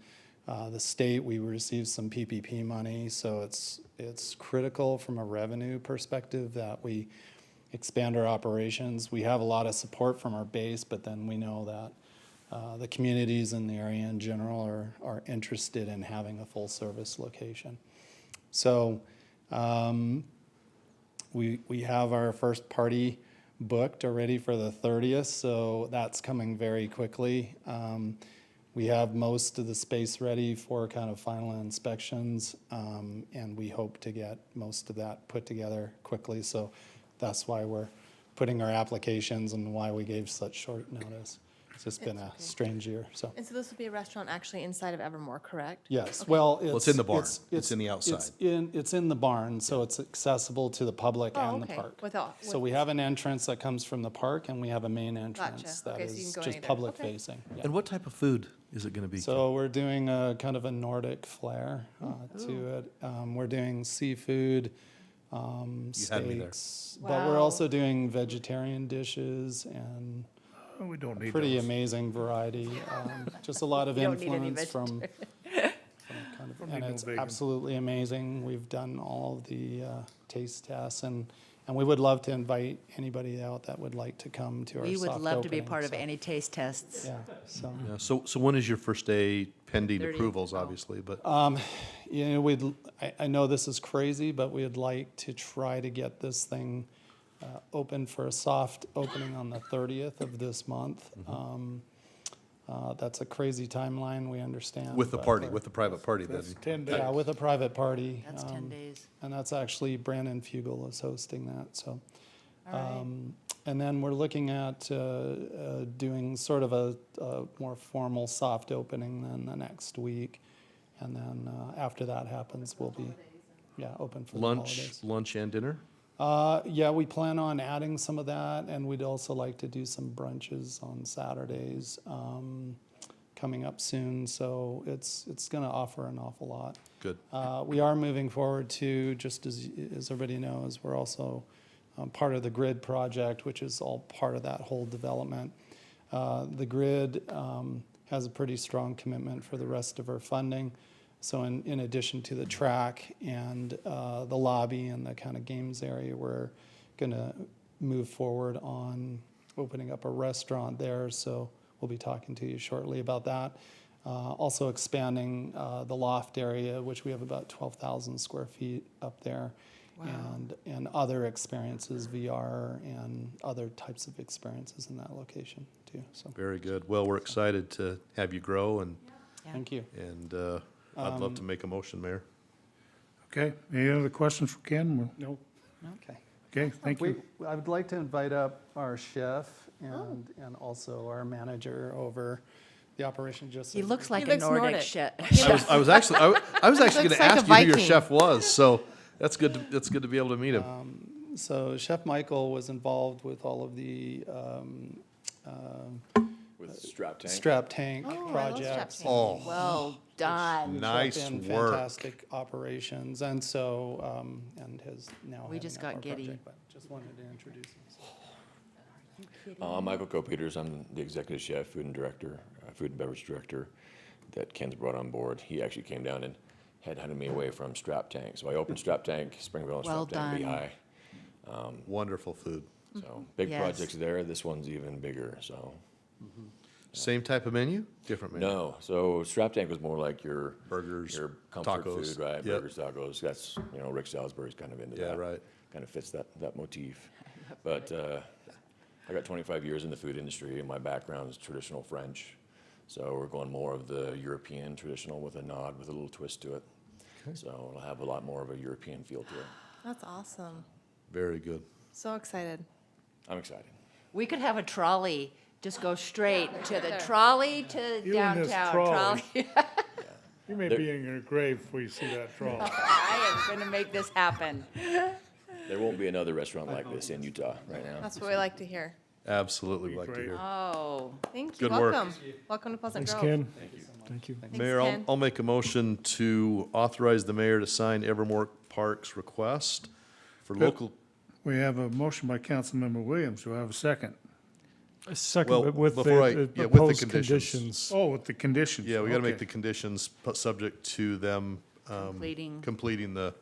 the state. We received some PPP money, so it's critical from a revenue perspective that we expand our operations. We have a lot of support from our base, but then we know that the communities in the area in general are interested in having a full-service location. So we have our first party booked already for the 30th, so that's coming very quickly. We have most of the space ready for kind of final inspections, and we hope to get most of that put together quickly. So that's why we're putting our applications and why we gave such short notice. It's just been a strange year, so. And so this will be a restaurant actually inside of Evermore, correct? Yes, Okay. well, Well, it's in the barn. It's in the outside. It's in the barn, so it's accessible to the public Oh, and the okay. park. Without- So we have an entrance that comes from the park, and we have a main entrance that Okay, so you can is go just either. public Okay. facing. Yeah. And what type of food is it going to be? So we're doing a kind of a Nordic flair to it. We're doing seafood, You had me there. steaks, but we're Wow. also doing vegetarian dishes and Oh, we don't need pretty those. amazing variety. Just a lot of You don't need any influence from kind of, Don't and need no it's vegan. absolutely amazing. We've done all of the taste tests, and we would love to invite anybody out that would like to come to our We soft would love to be a opening, part of so, any taste tests. Yeah, so. Yeah, so when is your first day pending 30th. approvals, obviously, but You know, I know this is crazy, but we'd like to try to get this thing open for a soft opening on the 30th of this month. That's a crazy timeline, we understand. with the but party, we're- with the private party then? That's 10 days. Yeah, with a private party. That's 10 days. And that's actually Brandon Fugel is hosting that, so. All right. And then we're looking at doing sort of a more formal soft opening then the next week. And then after that happens, we'll be, open for the holidays. Lunch and dinner? Yeah, we plan on adding some of that, and we'd also like to do some brunches on Saturdays coming up soon. So it's going to offer an awful lot. Good. We are moving forward to, just as everybody knows, we're also part of the GRID project, which is all part of that whole development. The GRID has a pretty strong commitment for the rest of our funding. So in addition to the track and the lobby and the kind of games area, we're going to move forward on opening up a restaurant there. So we'll be talking to you shortly about that. Also expanding the loft area, which we have about 12,000 square feet up there. Wow. And other experiences, VR and other types of experiences in that location too. So Very good. Well, we're excited to have you grow, and thank you. I'd love to make a motion, Mayor. Okay, any other questions for Ken? No. Okay. Okay, thank you. I would like to invite up our chef and also our manager over the operation, just. He so- looks like a looks Nordic Nordic. chef. I was actually going Looks to like a ask you who your Viking. chef was, so that's good to be able to meet him. So Chef Michael was involved with all of the With strap tank. strap tank Oh, I love projects. strap Oh, Well done. nice and work. fantastic operations, and so, and has now. We heading just up got our giddy. project, but Just wanted to introduce him. Michael Co-Peters, I'm the executive chef, food and beverage director that Ken's brought on board. He actually came down and headhunted me away from Strap Tank. So I opened Strap Tank, Springville and Well Strap Tank, done. Lehigh. Wonderful food. So big Yes. projects there. This one's even bigger, so. Same type of menu? Different menu? No, so Strap Tank was more like your Burgers, your comfort tacos. food, right? Yep. Burgers, tacos. That's, Rick Salisbury's kind of into Yeah, that. right. Kind of fits that motif. But I got 25 years in the food industry, and my background is traditional French. So we're going more of the European traditional with a nod, with a little twist to it. So it'll have a lot more of a European feel to it. That's awesome. Very good. So excited. I'm excited. We could have a trolley, just go straight to the trolley to You and this downtown. trolley. Trolley. You may be in your grave before you see that troll. I am going to make this happen. There won't be another restaurant like this in Utah right now. That's what we like to hear. Absolutely like to Great. hear. Oh, Thank you. Good work. Welcome. Welcome to Pleasant Thanks, Grove. Ken. Thank you. Thanks, Mayor, Ken. I'll make a motion to authorize the mayor to sign Evermore Park's request for Good. local, We have a motion by Councilmember Williams. Do I have a second? A second, Well, but with before I- the yeah, with the proposed conditions. conditions. Oh, with the conditions. yeah, we got to make Okay. the conditions subject to them completing the,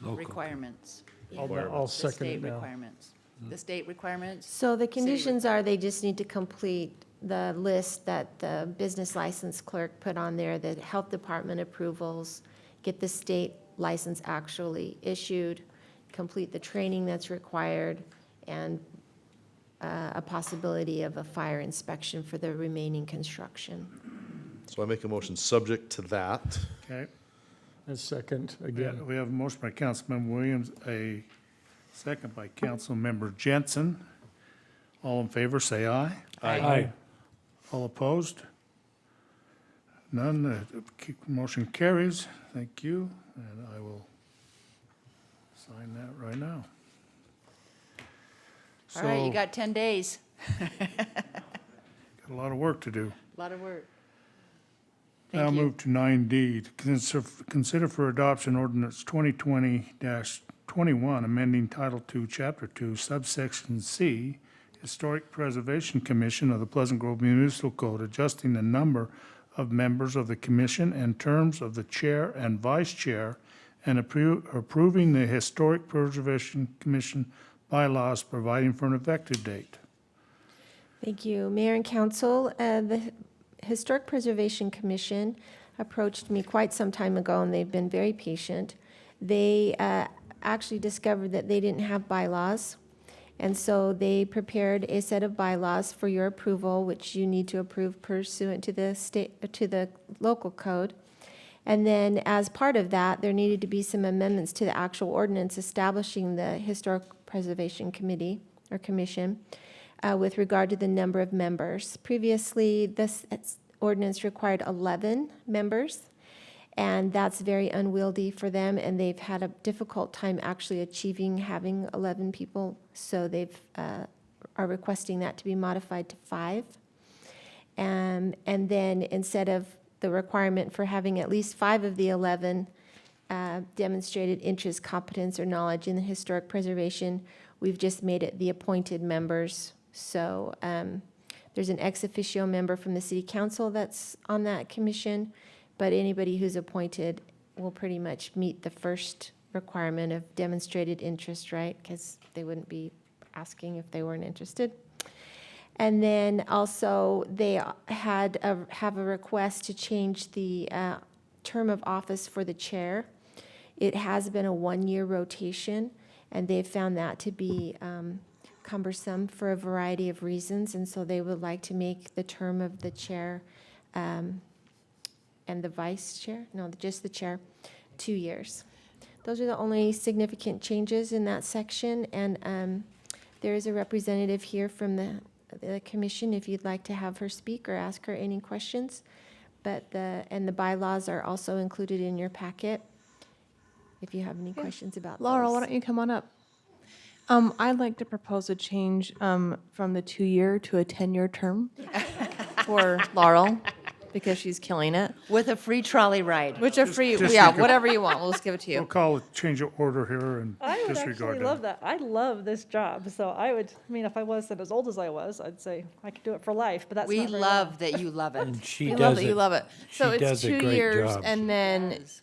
requirements. I'll The second state it now. requirements. The state requirements? So the conditions are they just need to complete the list that the business license clerk put on there, the health department approvals, get the state license actually issued, complete the training that's required, and a possibility of a fire inspection for the remaining construction. So I make a motion subject to that. Okay. A second, Yeah, again. we have a motion by Councilmember Williams, a second by Councilmember Jensen. All in favor, say aye. Aye. All opposed? None. The motion carries. Thank you, and I will sign that right now. All right, you So, got 10 days. got a lot of work to do. A lot of work. Now Thank you. move to 9D, to consider for adoption ordinance 2020-21, amending Title II, Chapter 2, subsection C, Historic Preservation Commission of the Pleasant Grove Municipal Code, adjusting the number of members of the commission and terms of the chair and vice chair, and approving the Historic Preservation Commission bylaws, providing for an effective date. Thank you. Mayor and council, the Historic Preservation Commission approached me quite some time ago, and they've been very patient. They actually discovered that they didn't have bylaws, and so they prepared a set of bylaws for your approval, which you need to approve pursuant to the local code. And then as part of that, there needed to be some amendments to the actual ordinance establishing the Historic Preservation Committee or Commission with regard to the number of members. Previously, this ordinance required 11 members, and that's very unwieldy for them, and they've had a difficult time actually achieving having 11 people, so they've are requesting that to be modified to 5. And then instead of the requirement for having at least 5 of the 11 demonstrated interest, competence, or knowledge in the historic preservation, we've just made it the appointed members. So there's an ex officio member from the city council that's on that commission, but anybody who's appointed will pretty much meet the first requirement of demonstrated interest, right? Because they wouldn't be asking if they weren't interested. And then also, they have a request to change the term of office for the chair. It has been a 1-year rotation, and they've found that to be cumbersome for a variety of reasons, and so they would like to make the term of the chair and the vice chair, no, just the chair, 2 years. Those are the only significant changes in that section, and there is a representative here from the commission if you'd like to have her speak or ask her any questions. But the bylaws are also included in your packet if you have any questions about Laurel, why those. don't you come on up? I'd like to propose a change from the 2-year to a 10-year term for Laurel, because she's killing it. With a free trolley ride. Which are free, just yeah, you could- whatever you want, we'll just give it to We'll you. call it change of order here and I would disregard actually love that. I love this job, so I mean, if I wasn't as old as I was, I'd say I could do it for life, but that's We not very love long. that you love it. And she We love does that you love it. So she it's does a 2 great years job. and then Yes.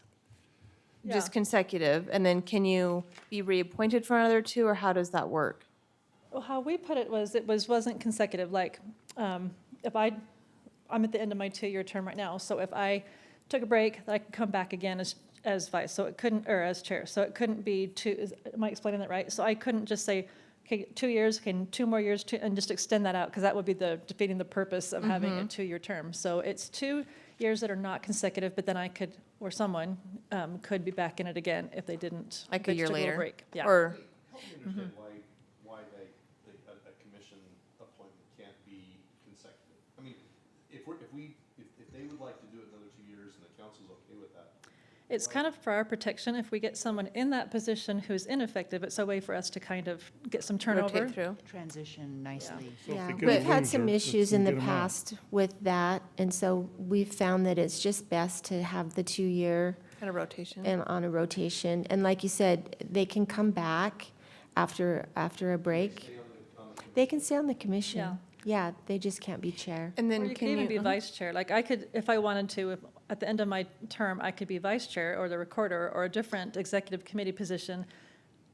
just Yeah. consecutive, and then can you be reappointed for another 2, or how does that work? Well, how we put it wasn't consecutive, like, if I'm at the end of my 2-year term right now, so if I took a break, I could come back again as vice, so it couldn't, or as chair, so it couldn't be am I explaining that right? So I couldn't just say, okay, 2 years, okay, 2 more years, and just extend that out, because that would be defeating the purpose of having a 2-year term. So it's 2 years that are not consecutive, but then I could, or someone could be back in it again if they didn't. Like they a year just took little later? break. Yeah. Or, Understand why a commission appointment can't be consecutive. I mean, if they would like to do it another 2 years and the council's okay with that. It's kind of for our protection. If we get someone in that position who's ineffective, it's a way for us to kind of get some turnover. rotate through. Transition nicely. So if Yeah, they get we've a had loser, some let's issues in the get 'em out. past with that, and so we've found that it's just best to have the 2-year kind of rotation. and on a rotation. And like you said, they can come back after a break. They can stay on the commission. Yeah. Yeah, they just can't be chair. And Or then you could can even you, be vice chair. Like I could, if I wanted to, if at the end of my term, I could be vice chair or the recorder or a different executive committee position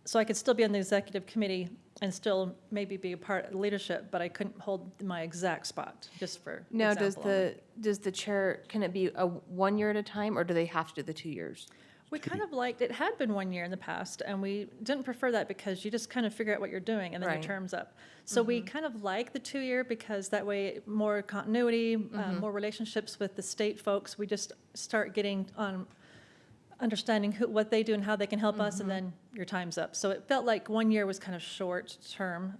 so I could still be on the executive committee and still maybe be a part of leadership, but I couldn't hold my exact spot, just for Now, example only. does the chair, can it be a 1 year at a time, or do they have to do the 2 years? We kind of liked, it had been 1 year in the past, and we didn't prefer that because you just kind of figure out what you're doing and then your Right. term's up. So we kind of like the 2 year because that way more continuity, more relationships with the state folks. We just start getting on understanding what they do and how they can help us, and then your time's up. So it felt like 1 year was kind of short term.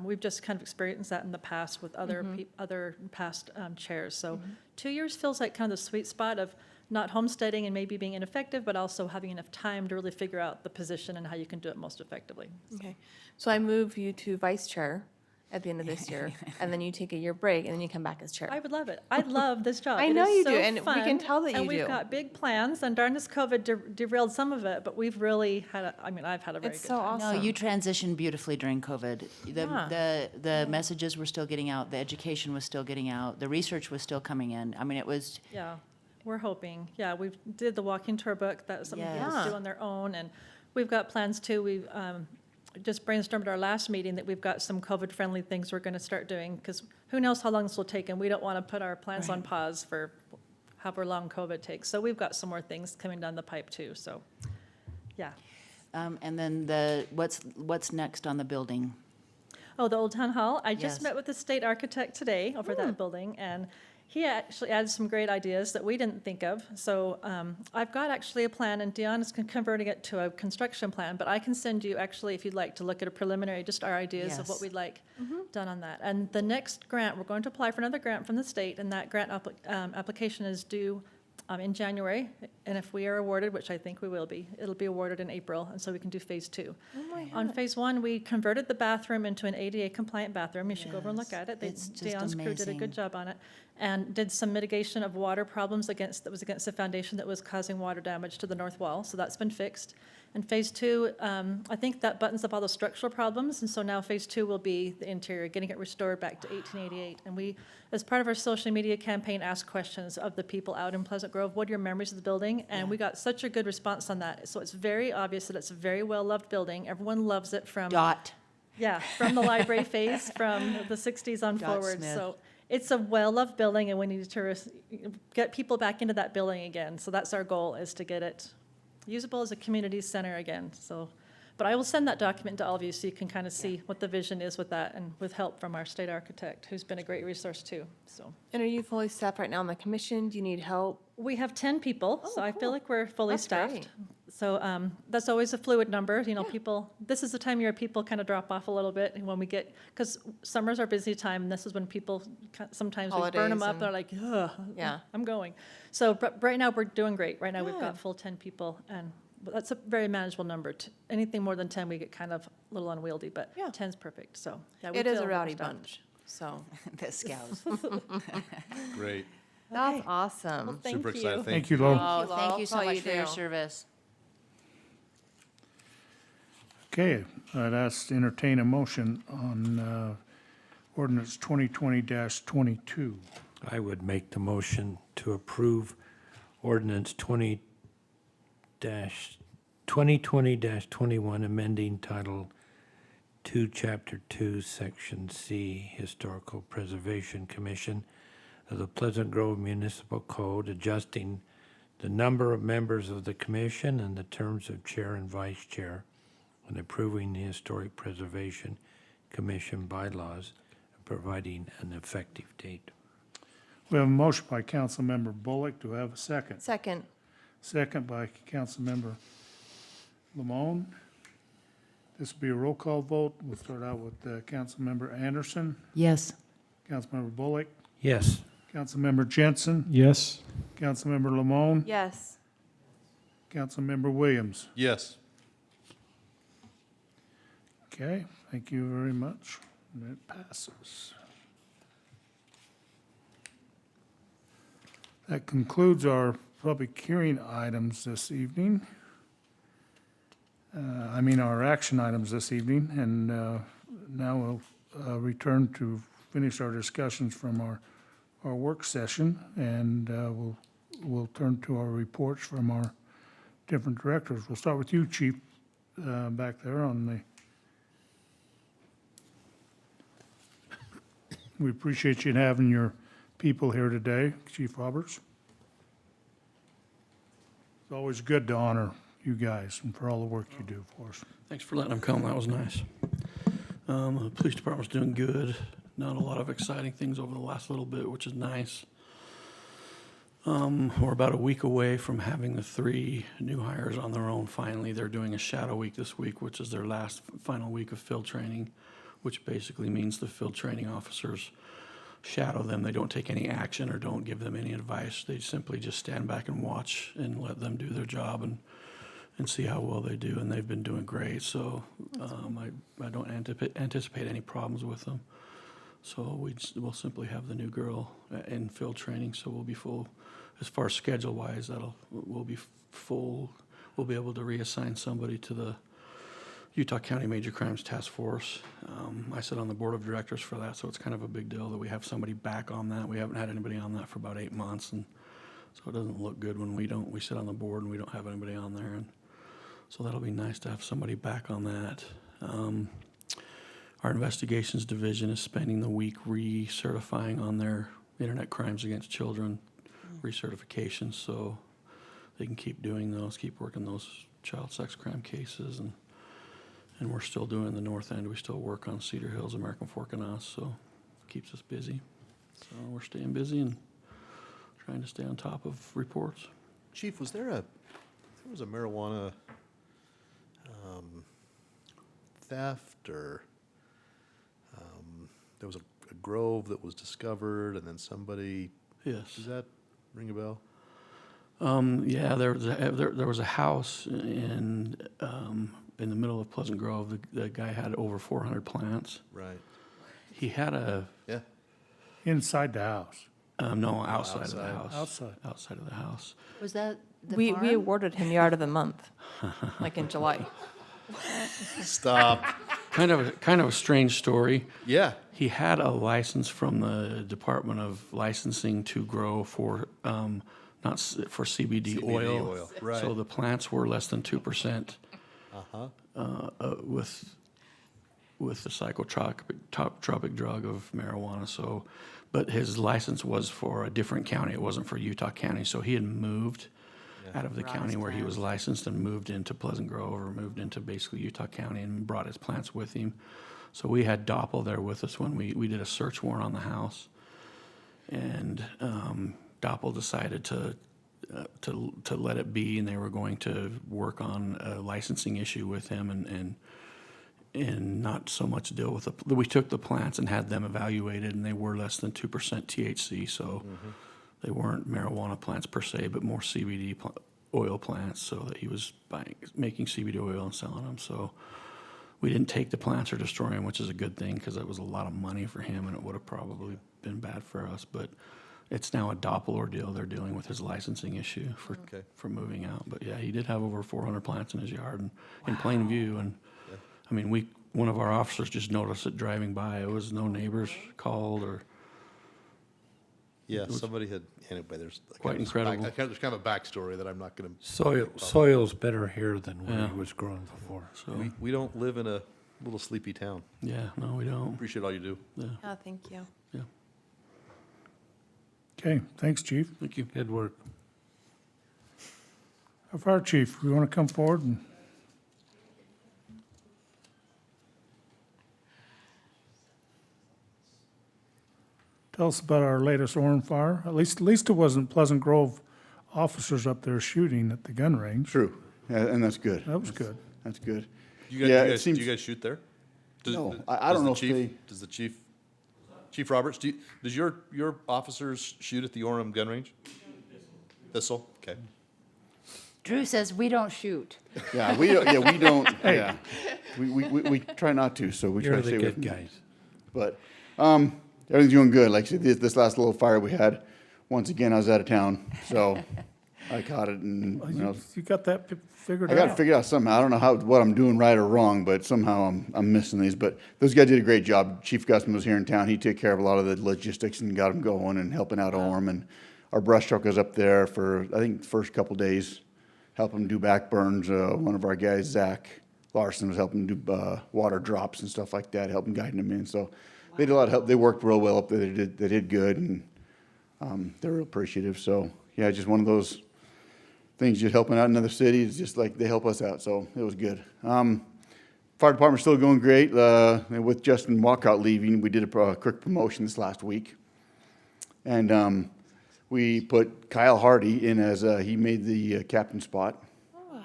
We've just kind of experienced that in the past with other other past chairs. So 2 years feels like kind of the sweet spot of not homesteading and maybe being ineffective, but also having enough time to really figure out the position and how you can do it most effectively. Okay, so I move you to vice chair at the end of this year, and then you take a year break, and then you come back as chair. I would love it. I love this job. I It know is you do, so and we can fun, tell that you And we've do. got big plans, and darn this COVID derailed some of it, but we've really had, I've had a very It's good so time. awesome. No, you transitioned beautifully during COVID. The messages were still getting out, the education was still getting out, the research was still coming in. I mean, it was, Yeah, we're hoping. Yeah, we did the walking tour book. That was something people Yes. do on their own. And we've got plans too. We've just brainstormed at our last meeting that we've got some COVID-friendly things we're going to start doing, because who knows how long this will take, and we don't want to put our plans on pause for however long COVID takes. So we've got some more things coming down the pipe too, so, yeah. and then what's next on the building? Oh, the Old Town Hall. I just Yes. met with the state architect today over that building, and he actually added some great ideas that we didn't think of. So I've got actually a plan, and Dion is converting it to a construction plan, but I can send you actually, if you'd like to look at a preliminary, just our ideas of what Yes. we'd like done on that. And the next grant, we're going to apply for another grant from the state, and that grant application is due in January. And if we are awarded, which I think we will be, it'll be awarded in April, and so we can do phase 2. On phase 1, we converted the bathroom into an ADA compliant bathroom. You should go over and look Yes, at it. it's just Dion's crew did a amazing. good job on it, and did some mitigation of water problems that was against the foundation that was causing water damage to the north wall, so that's been fixed. And phase 2, I think that buttons up all the structural problems, and so now phase 2 will be the interior, getting it restored back to 1888. And we, as part of our social media campaign, asked questions of the people out in Pleasant Grove, what are your memories of the building? And we got such a good response on that. So it's very obvious that it's a very well-loved building. Everyone loves it from, from the library phase, from the 60s on Dot forward. Smith. So it's a well-loved building, and we need to get people back into that building again. So that's our goal, is to get it usable as a community center again. So, but I will send that document to all of you so you can kind of see what the vision is with that, and with help from our state architect, who's been a great resource too, so. And are you fully staffed right now on the commission? Do you need help? We have 10 people, so I feel like we're fully That's staffed. great. So that's always a fluid number, you know, people, this is the time of year people kind of drop off a little bit, and when we get, because summer's our busy time, and this is when people, sometimes we burn them Holidays up, and- they're like, ugh, Yeah. I'm going. So, but right now, we're doing great. Right now, we've Good. got full 10 people, and that's a very manageable number. Anything more than 10, we get kind of a little unwieldy, but Yeah. 10's perfect, so. yeah, we It is feel a rowdy overstaffed. bunch, so. The scouts. Great. That's Okay. awesome. Well, thank Super you. excited. Thank you, Lo. Oh, Lowell, thank you for so all much you for your do. service. Okay, I'd ask to entertain a motion on ordinance 2020-22. I would make the motion to approve ordinance 2020-21, amending Title 2, Chapter 2, Section C, Historical Preservation Commission of the Pleasant Grove Municipal Code, adjusting the number of members of the commission and the terms of chair and vice chair, and approving the Historic Preservation Commission bylaws, and providing an effective date. We have a motion by Councilmember Bullock. Do we have a second? Second. Second by Councilmember Lamone. This will be a roll call vote. We'll start out with Councilmember Anderson, Yes. Councilmember Bullock, Yes. Councilmember Jensen, Yes. Councilmember Lamone, Yes. Councilmember Williams. Yes. Okay, thank you very much. And it passes. That concludes our public hearing items this evening. Our action items this evening, and now we'll return to finish our discussions from our work session, and we'll turn to our reports from our different directors. We'll start with you, Chief back there on the. We appreciate you having your people here today, Chief Roberts. It's always good to honor you guys and for all the work you do for us. Thanks for letting them come. That was nice. The police department's doing good. Not a lot of exciting things over the last little bit, which is nice. We're about a week away from having the 3 new hires on their own finally. They're doing a shadow week this week, which is their last final week of field training, which basically means the field training officers shadow them. They don't take any action or don't give them any advice. They simply just stand back and watch and let them do their job and see how well they do. And they've been doing great. So I don't anticipate any problems with them. So we'll simply have the new girl in field training. So we'll be full. As far as schedule-wise, we'll be full. We'll be able to reassign somebody to the Utah County Major Crimes Task Force. I sit on the board of directors for that, so it's kind of a big deal that we have somebody back on that. We haven't had anybody on that for about 8 months, and so it doesn't look good when we sit on the board and we don't have anybody on there. And so that'll be nice to have somebody back on that. Our investigations division is spending the week recertifying on their internet crimes against children recertifications, so they can keep doing those, keep working those child sex crime cases, and we're still doing the north end. We still work on Cedar Hills, American Fork, and us, so it keeps us busy. So we're staying busy and trying to stay on top of reports. Chief, there was a marijuana theft, or there was a grove that was discovered, and then somebody. Yes. Does that ring a bell? Yeah, there was a house in the middle of Pleasant Grove. The guy had over 400 plants. Right. He had Yeah. Inside the house. No, outside of the house. Outside. Outside of the house. Was that the We farm? awarded him Yard of the Month, like in July. Stop. Kind of a strange story. Yeah. He had a license from the Department of Licensing to grow for for CBD, CBD oil. right. So the plants were less than 2%. With the psychotropic drug of marijuana. So, but his license was for a different county. It wasn't for Utah County. So he had moved out of the Brought county his where he was plants. licensed and moved into Pleasant Grove, or moved into basically Utah County, and brought his plants with him. So we had Doppel there with us when we did a search warrant on the house, and Doppel decided to let it be, and they were going to work on a licensing issue with him, and not so much deal with we took the plants and had them evaluated, and they were less than 2% THC, so they weren't marijuana plants per se, but more CBD oil plants, so that he was making CBD oil and selling them. So we didn't take the plants or destroy them, which is a good thing, because that was a lot of money for him, and it would have probably been bad for us. But it's now a Doppel ordeal. They're dealing with his licensing issue for moving out. But yeah, he did have over 400 plants in his yard, and in plain view. And I mean, one of our officers just noticed it driving by. It was no neighbors called or. Yeah, somebody had. Anyway, there's quite incredible. There's kind of a backstory that I'm not going to. Soil's better here than where it was growing before. So we don't live in a little sleepy town. Yeah, no, we don't. Appreciate all you do. Yeah. Oh, thank you. Yeah. Okay, thanks, Chief. Thank you. Good work. Our fire chief, you want to come forward and tell us about our latest Orem fire? At least it wasn't Pleasant Grove officers up there shooting at the gun range. True, and that's good. That was good. That's good. Do Yeah, you it guys, seems- do you guys shoot there? No, I don't know if they- Does the Chief Roberts, does your officers shoot at the Orem gun range? Thistle? Okay. Drew says we don't shoot. Yeah, we don't, yeah. We try not to, so we try You're to the stay good with guys. But, everything's doing good. Like I said, this last little fire we had, once again, I was out of town, so I caught it and, You got that figured I out? got it figured out somehow. I don't know what I'm doing right or wrong, but somehow I'm missing these. But those guys did a great job. Chief Gusman was here in town. He took care of a lot of the logistics and got them going and helping out Orem. And our brush truck was up there for, I think, the first couple days, helping do back burns. One of our guys, Zach, Larson was helping do water drops and stuff like that, helping guiding them in. So they did a lot of help. They worked real well up there. They did good, and they're real appreciative. So yeah, just one of those things. Just helping out another city is just like they help us out. So it was good. Fire department's still going great. With Justin Walkout leaving, we did a quick promotion this last week, and we put Kyle Hardy in as he made the captain spot.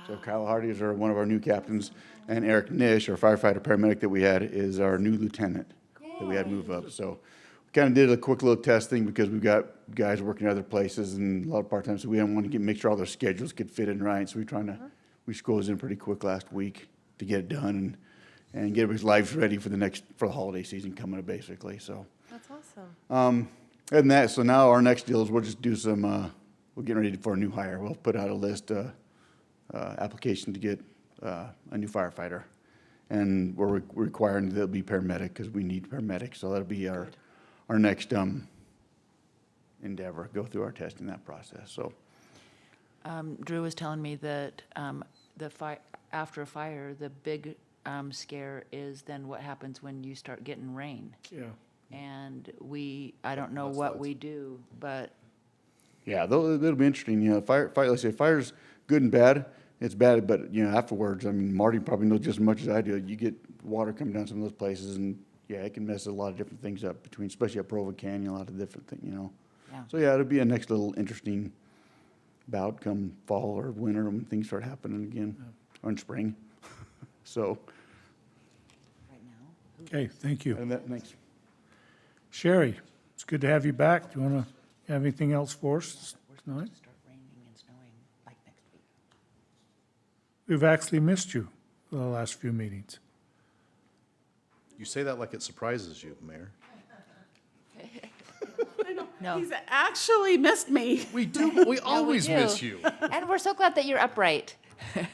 So Kyle Hardy is one of our new captains, and Eric Nish, our firefighter paramedic that we had, is our new lieutenant that we had move up. So we kind of did a quick little test thing because we've got guys working other places and a lot of part-time, so we didn't want to make sure all their schedules could fit in right. So we squeezed in pretty quick last week to get it done and get everybody's lives ready for the holiday season coming up, basically. So That's awesome. and that, so now our next deal is we'll just do some, we're getting ready for a new hire. We'll put out a list, application to get a new firefighter. And we're requiring they'll be paramedic because we need paramedics. So that'll be our next endeavor, go through our testing, that process. So Drew was telling me that after a fire, the big scare is then what happens when you start getting rain. Yeah. And I don't know what we do, but yeah, it'll be interesting. You know, fire, let's say fire's good and bad. It's bad, but you know, afterwards, I mean, Marty probably knows just as much as I do. You get water coming down some of those places, and yeah, it can mess a lot of different things up between, especially at Provo Canyon, a lot of different things, you know. Yeah. So yeah, it'll be a next little interesting bout come fall or winter when things start happening again, or in spring. So. right now. Okay, thank you. And thanks. Sherry, it's good to have you back. Do you want to have anything else for us tonight? Start raining and snowing like next week. We've actually missed you for the last few meetings. You say that like it surprises you, Mayor. No. He's actually missed me. We do, we always do. miss you. And we're so glad that you're upright.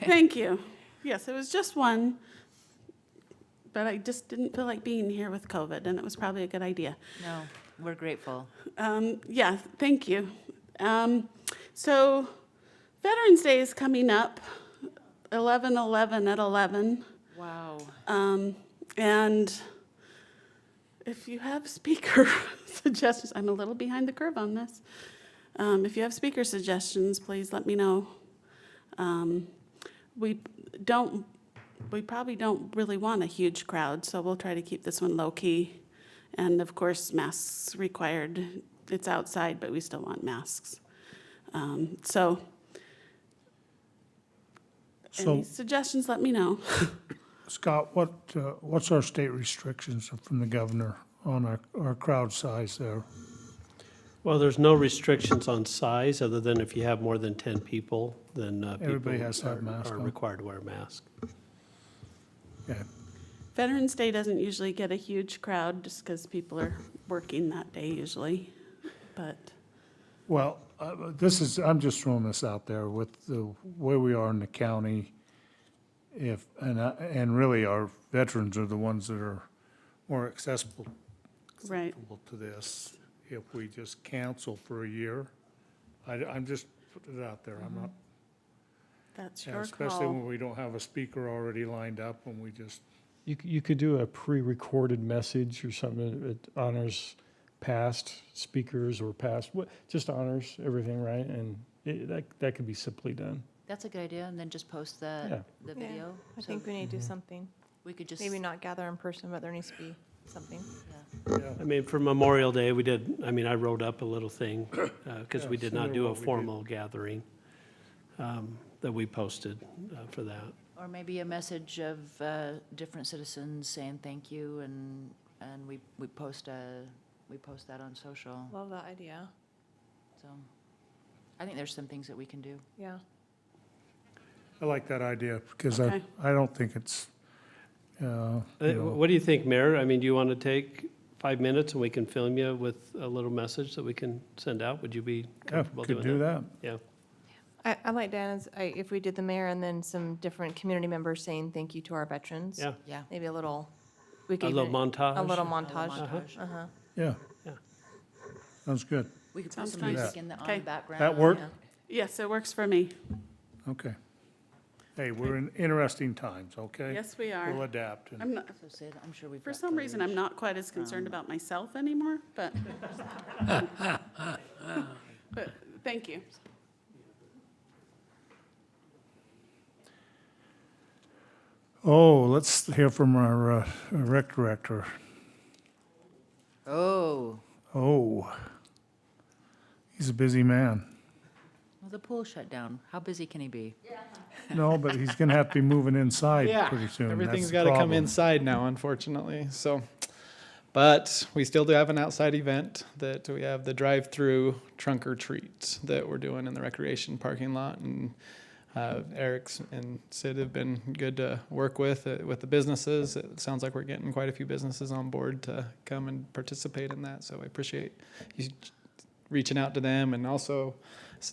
Thank you. Yes, it was just one, but I just didn't feel like being here with COVID, and it was probably a good idea. No, we're grateful. Yeah, thank you. So Veterans Day is coming up, 11/11 at 11. Wow. And if you have speaker suggestions, I'm a little behind the curve on this. If you have speaker suggestions, please let me know. We probably don't really want a huge crowd, so we'll try to keep this one low key. And of course, masks required. It's outside, but we still want masks. So any suggestions, let me know. Scott, what's our state restrictions from the governor on our crowd size there? Well, there's no restrictions on size, other than if you have more than 10 people, then Everybody people has to have a mask are on. required to wear a mask. Okay. Veterans Day doesn't usually get a huge crowd just because people are working that day usually, but. Well, I'm just throwing this out there with the way we are in the county. And really our veterans are the ones that are more accessible Right. to this. If we just cancel for a year, I'm just putting it out there. I'm not, That's yeah, your especially call. when we don't have a speaker already lined up, when we just, You could do a pre-recorded message or something that honors past speakers or past, just honors everything, right? And that could be simply done. That's a good idea, and then just post Yeah. the Yeah, video. I So think we need to do something. we could just. Maybe not gather in person, but there needs to be something. Yeah. I mean, for Memorial Day, I wrote up a little thing, because we did not similar do to a what we did. formal gathering that we posted for that. Or maybe a message of different citizens saying thank you, and we post that on social. Love that idea. So I think there's some things that we can do. Yeah. I like that idea because Okay. I don't think it's, What do you think, Mayor? I mean, do you want to take 5 minutes and we can film you with a little message that we can send out? Would you be yeah, comfortable doing could that? do that. Yeah. I like Dan's, if we did the mayor and then some different community members saying thank you to our veterans. Yeah. Yeah. Maybe a little, we A could little even- montage? A little A montage. little montage. Uh-huh. Yeah. Yeah. Sounds good. We could put Sounds some nice. music in the Okay. background. That work? Yeah. Yes, it works for me. Okay. Hey, we're in interesting times, okay? Yes, we are. We'll adapt. And I'm not, So Sid, I'm sure we've for got some reason, I'm footage. not quite as concerned about myself anymore, but, but thank you. Oh, let's hear from our rec director. Oh, Oh, he's a busy man. well, the pool shut down. How busy can he be? No, but he's gonna have to be moving inside Yeah, pretty soon. everything's That's got the to come problem. inside now, unfortunately. So, but we still do have an outside event that we have the drive-through trunk or treat that we're doing in the recreation parking lot, and Eric and Sid have been good to work with the businesses. It sounds like we're getting quite a few businesses on board to come and participate in that. So I appreciate you reaching out to them, and also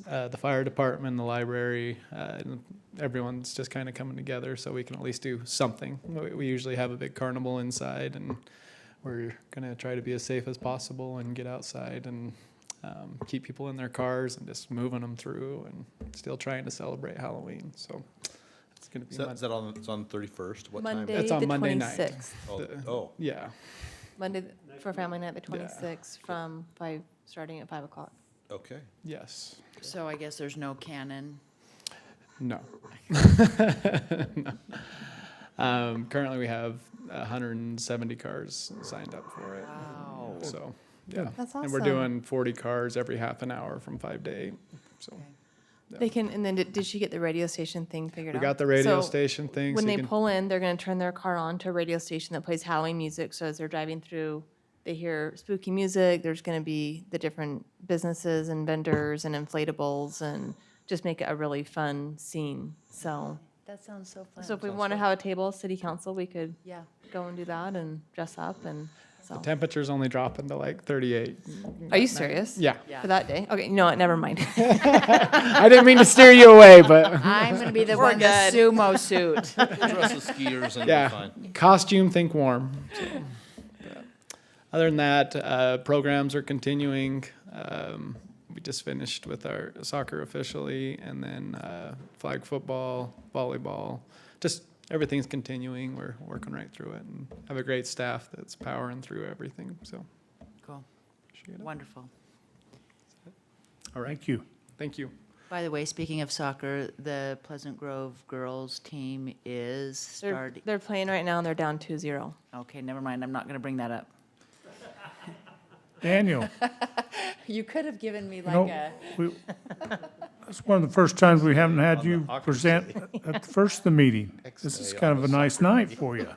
the fire department, the library, and everyone's just kind of coming together so we can at least do something. We usually have a big carnival inside, and we're going to try to be as safe as possible and get outside and keep people in their cars and just moving them through, and still trying to celebrate Halloween. So it's going to be Is that on, it's on 31st? What time? Monday, It's on the Monday night. 26th. Oh, Yeah. Monday for family night, the Yeah. 26th, from 5, starting at 5 o'clock. okay. Yes. So I guess there's no cannon. No. Currently, we have 170 cars signed up for it. Wow. So, yeah. That's And we're awesome. doing 40 cars every half an hour from 5 to 8. So They can, and then did she get the radio station thing figured we out? got the radio So station thing. when so you they can- pull in, they're gonna turn their car on to a radio station that plays Halloween music, so as they're driving through, they hear spooky music, there's gonna be the different businesses and vendors and inflatables, and just make it a really fun scene, so. That sounds so fun. So if we wanna have a table, city council, we could Yeah. go and do that and dress up and, The so. temperature's only dropping to like 38. Are you serious? Yeah. Yeah. For that day? Okay, you know what, never mind. I didn't mean to steer you away, but I'm going to be the We're one in the good. sumo suit. We'll dress as skiers and yeah, be fine. costume, think warm. So, yeah. Other than that, programs are continuing. We just finished with our soccer officially, and then flag football, volleyball. Just everything's continuing. We're working right through it, and have a great staff that's powering through everything. So, Cool. appreciate it. Wonderful. All right, Thank you. thank you. By the way, speaking of soccer, the Pleasant Grove girls team is starting. They're playing right now and they're down 2-0. Okay, never mind. I'm not going to bring that up. Daniel, You could have given me you like know, a. that's one of the first times we haven't had On the you Hawkers present at the first of the meeting. This is Day kind on of a the nice night for you.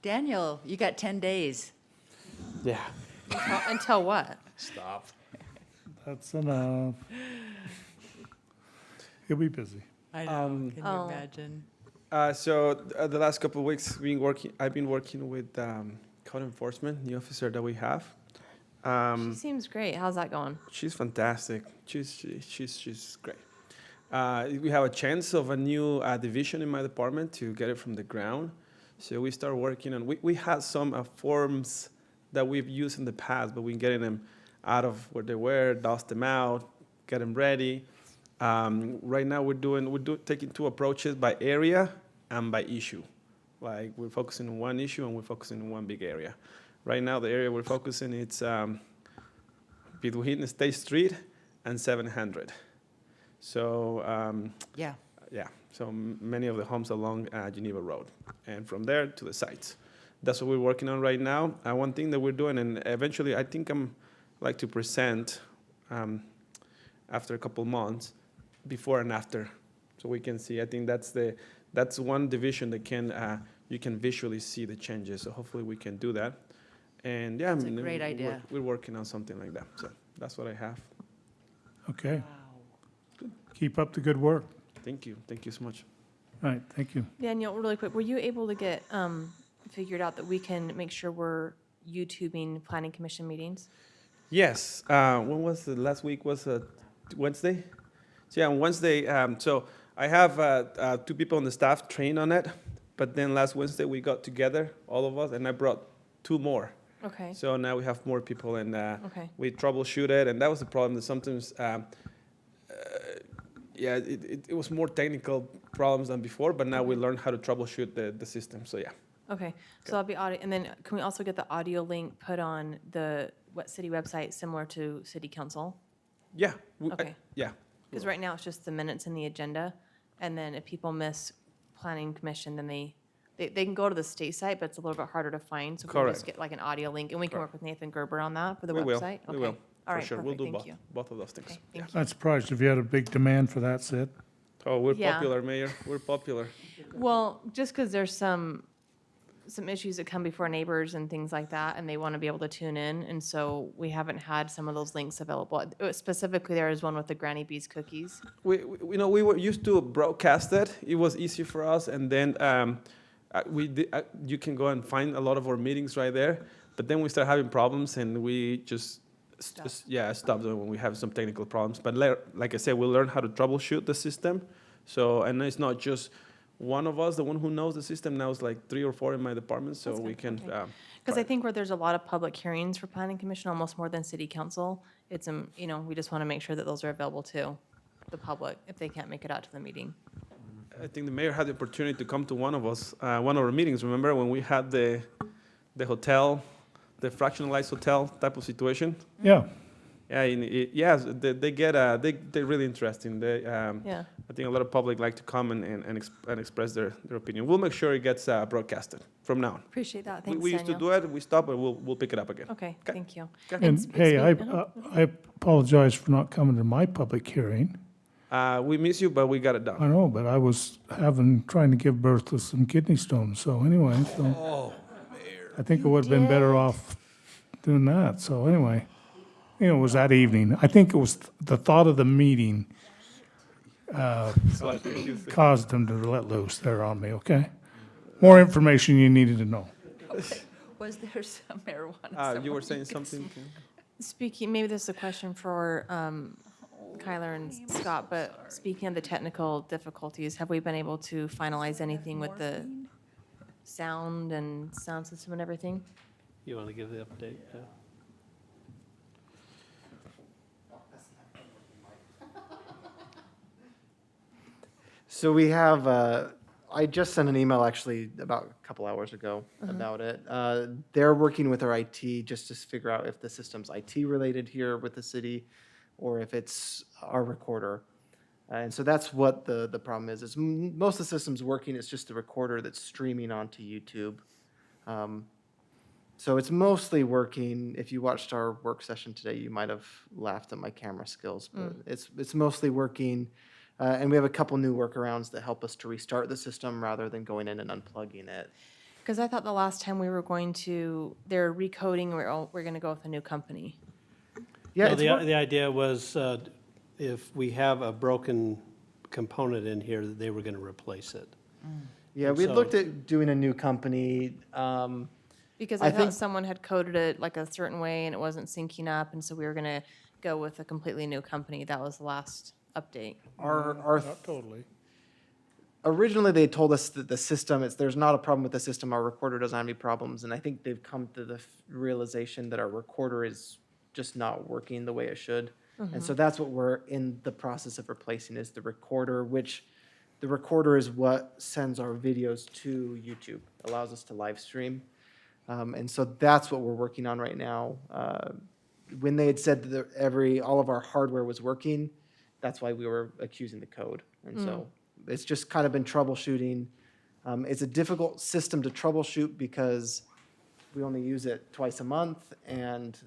Daniel, you got 10 days. Yeah. Until what? Stop. That's enough. He'll be busy. I know. Can you Oh. imagine? The last couple of weeks, I've been working with code enforcement, the officer that we have. She seems great. How's that going? She's fantastic. She's great. We have a chance of a new division in my department to get it from the ground. So we start working on. We had some forms that we've used in the past, but we're getting them out of where they were, dust them out, get them ready. Right now we're taking two approaches by area and by issue. Like we're focusing on one issue and we're focusing on one big area. Right now the area we're focusing it's between State Street and 700. So Yeah. yeah, so many of the homes along Geneva Road, and from there to the sites. That's what we're working on right now. One thing that we're doing, and eventually I think I'm like to present after a couple months, before and after, so we can see. I think that's one division that you can visually see the changes. So hopefully we can do that. And yeah, That's a great idea. We're working on something like that. So that's what I have. Okay. Keep up the good work. Thank you. Thank you so much. All right, thank you. Daniel, really quick, were you able to get figured out that we can make sure we're YouTubing planning commission meetings? Yes. When was the last week? Was Wednesday? So yeah, on Wednesday. So I have 2 people on the staff trained on it, but then last Wednesday we got together, all of us, and I brought 2 more. Okay. So now we have more people, and Okay. we troubleshoot it, and that was the problem. That sometimes yeah, it was more technical problems than before, but now we learned how to troubleshoot the system, so yeah. Okay, so I'll be audio, and then can we also get the audio link put on the city website similar to city council? Yeah. Okay. Yeah. Because right now it's just the minutes and the agenda, and then if people miss planning commission, then they can go to the state site, but it's a little bit harder to find. So if we can just Correct. get like an audio link, and we can work with Nathan Gerber on that for the We will, website? we Okay. will, All for right, sure. We'll perfect, do thank you. both of those things. Okay, Yeah. thank you. I'm surprised if you had a big demand for that, Sid. Oh, we're Yeah. popular, Mayor. We're popular. Well, just because there's some issues that come before neighbors and things like that, and they want to be able to tune in, and so we haven't had some of those links available. Specifically, there is one with the Granny Bee's cookies. We we were used to broadcast it. It was easy for us, and then you can go and find a lot of our meetings right there. But then we start having problems, and we just stop them when we have some technical problems. But like I said, we learn how to troubleshoot the system. So, and it's not just one of us, the one who knows the system. Now it's like 3 or 4 in my department, so we can. Because I think where there's a lot of public hearings for planning commission, almost more than city council, it's, we just want to make sure that those are available to the public if they can't make it out to the meeting. I think the mayor had the opportunity to come to one of our meetings. Remember when we had the hotel, the fractionalized hotel type of situation? Yeah. Yeah, they're really interesting. Yeah. I think a lot of public like to come and express their opinion. We'll make sure it gets broadcasted from now on. Appreciate that. Thanks, We used to Daniel. do it, we stop, and we'll pick it up again. Okay, thank you. And hey, I apologize for not coming to my public hearing. We miss you, but we got it done. I know, but I was trying to give birth to some kidney stones, so anyway, I think I would have been better off doing that, so anyway. It was that evening. I think it was the thought of the meeting caused them to let loose there on me, okay? More information you needed to know. Okay. Was there some marijuana? You were saying something? Speaking, maybe this is a question for Kyler and Scott, but speaking of the technical difficulties, have we been able to finalize anything with the sound and sound system and everything? You want to give the update? Yeah. So we have, I just sent an email actually about a couple hours ago about it. They're working with our IT just to figure out if the system's IT related here with the city or if it's our recorder. And so that's what the problem is most of the system's working, it's just the recorder that's streaming onto YouTube. So it's mostly working. If you watched our work session today, you might have laughed at my camera skills, but it's mostly working. And we have a couple new workarounds that help us to restart the system rather than going in and unplugging it. Because I thought the last time we were they're recoding, we're going to go with a new company. Yeah, No, the idea was if we have a broken component in here, that they were going to replace it. Yeah, we looked at doing a new company. Because I I thought think- someone had coded it like a certain way and it wasn't syncing up, and so we were going to go with a completely new company. That was the last update. Not totally. Originally, they told us that the system, there's not a problem with the system, our recorder doesn't have any problems, and I think they've come to the realization that our recorder is just not working the way it should. And so that's what we're in the process of replacing is the recorder, which the recorder is what sends our videos to YouTube, allows us to live stream. And so that's what we're working on right now. When they had said that all of our hardware was working, that's why we were accusing the code. And so it's just kind of been troubleshooting. It's a difficult system to troubleshoot because we only use it twice a month. And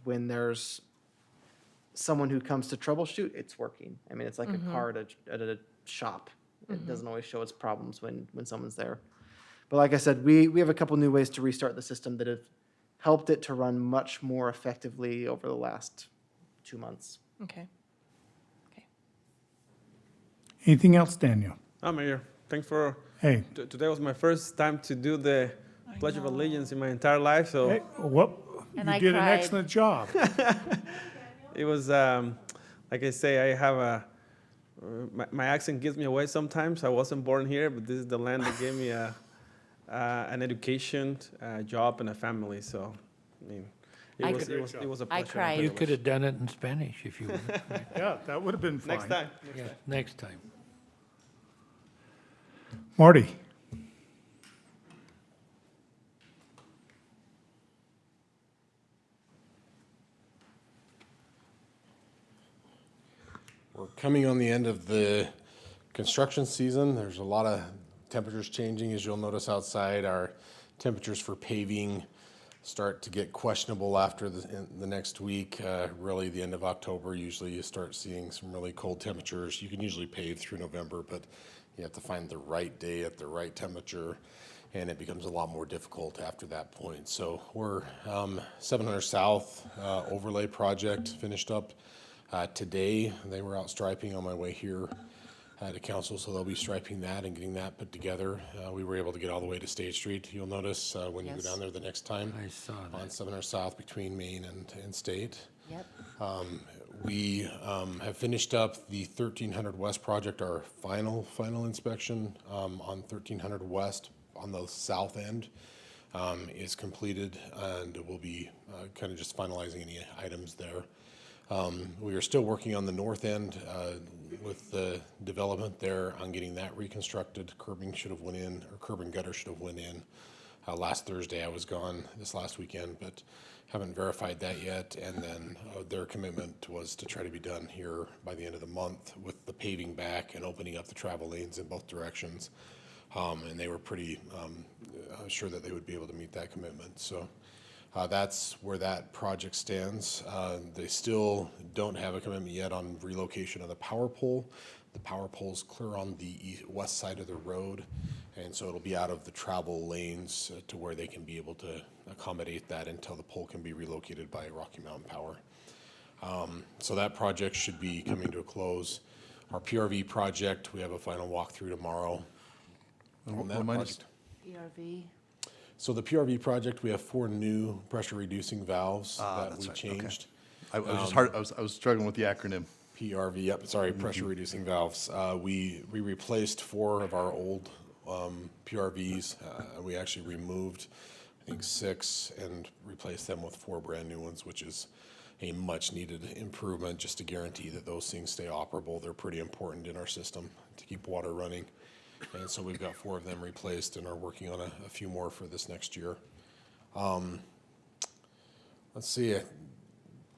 when there's someone who comes to troubleshoot, it's working. I mean, it's like a car at a shop. It doesn't always show its problems when someone's there. But like I said, we have a couple new ways to restart the system that have helped it to run much more effectively over the last 2 months. Okay. Anything else, Daniel? Mayor, thanks for, Hey. Today was my first time to do the Pledge of Allegiance in my entire life, so. Hey, what? And You I did an cried. excellent job. It was, like I say, I have my accent gives me away sometimes. I wasn't born here, but this is the land that gave me an education, a job, and a family. So, I mean, I It was, could- it was, it was a I pleasure. and cried. You privilege. could have done it in Spanish if you wanted. Yeah, that would have been fine. Next time. Yeah, next time. Marty? We're coming on the end of the construction season. There's a lot of temperatures changing, as you'll notice outside. Our temperatures for paving start to get questionable after the next week. Really, the end of October, usually you start seeing some really cold temperatures. You can usually pave through November, but you have to find the right day at the right temperature, and it becomes a lot more difficult after that point. So we're 700 South overlay project finished up today. They were out striping on my way here to council, so they'll be striping that and getting that put together. We were able to get all the way to State Street. You'll notice when you Yes. go down there the next time. I saw that. On 700 South between Main and State. Yep. We have finished up the 1300 West project, our final inspection on 1300 West on the south end is completed, and we'll be kind of just finalizing any items there. We are still working on the north end with the development there on getting that reconstructed. Curbing should have went in, or curb and gutter should have went in. Last Thursday I was gone this last weekend, but haven't verified that yet. And then their commitment was to try to be done here by the end of the month with the paving back and opening up the travel lanes in both directions. And they were pretty sure that they would be able to meet that commitment. So that's where that project stands. They still don't have a commitment yet on relocation of the power pole. The power pole's clear on the west side of the road, and so it'll be out of the travel lanes to where they can be able to accommodate that until the pole can be relocated by Rocky Mountain Power. So that project should be coming to a close. Our PRV project, we have a final walkthrough tomorrow on that project. PRV. So the PRV project, we have 4 new pressure reducing valves that we changed. I was just hard, I was struggling with the acronym. PRV, yep, sorry, pressure reducing valves. We replaced 4 of our old PRVs. We actually removed, I think, 6 and replaced them with 4 brand new ones, which is a much needed improvement just to guarantee that those things stay operable. They're pretty important in our system to keep water running. And so we've got 4 of them replaced and are working on a few more for this next year. Let's see,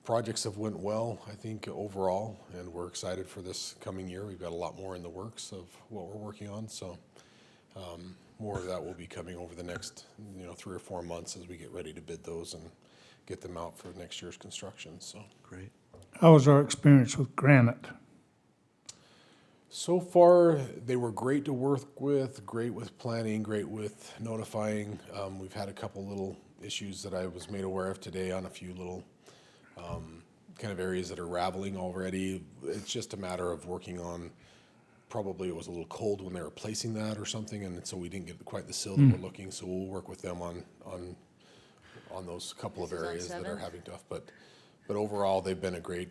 projects have went well, I think, overall, and we're excited for this coming year. We've got a lot more in the works of what we're working on, so more of that will be coming over the next 3 or 4 months as we get ready to bid those and get them out for next year's construction. So Great. How was our experience with Granite? so far, they were great to work with, great with planning, great with notifying. We've had a couple little issues that I was made aware of today on a few little kind of areas that are raveling already. It's just a matter of working on, probably it was a little cold when they were placing that or something, and so we didn't get quite the seal that we're looking, so we'll work with them on those couple of This is on areas that are 7th? having tough, but overall, they've been great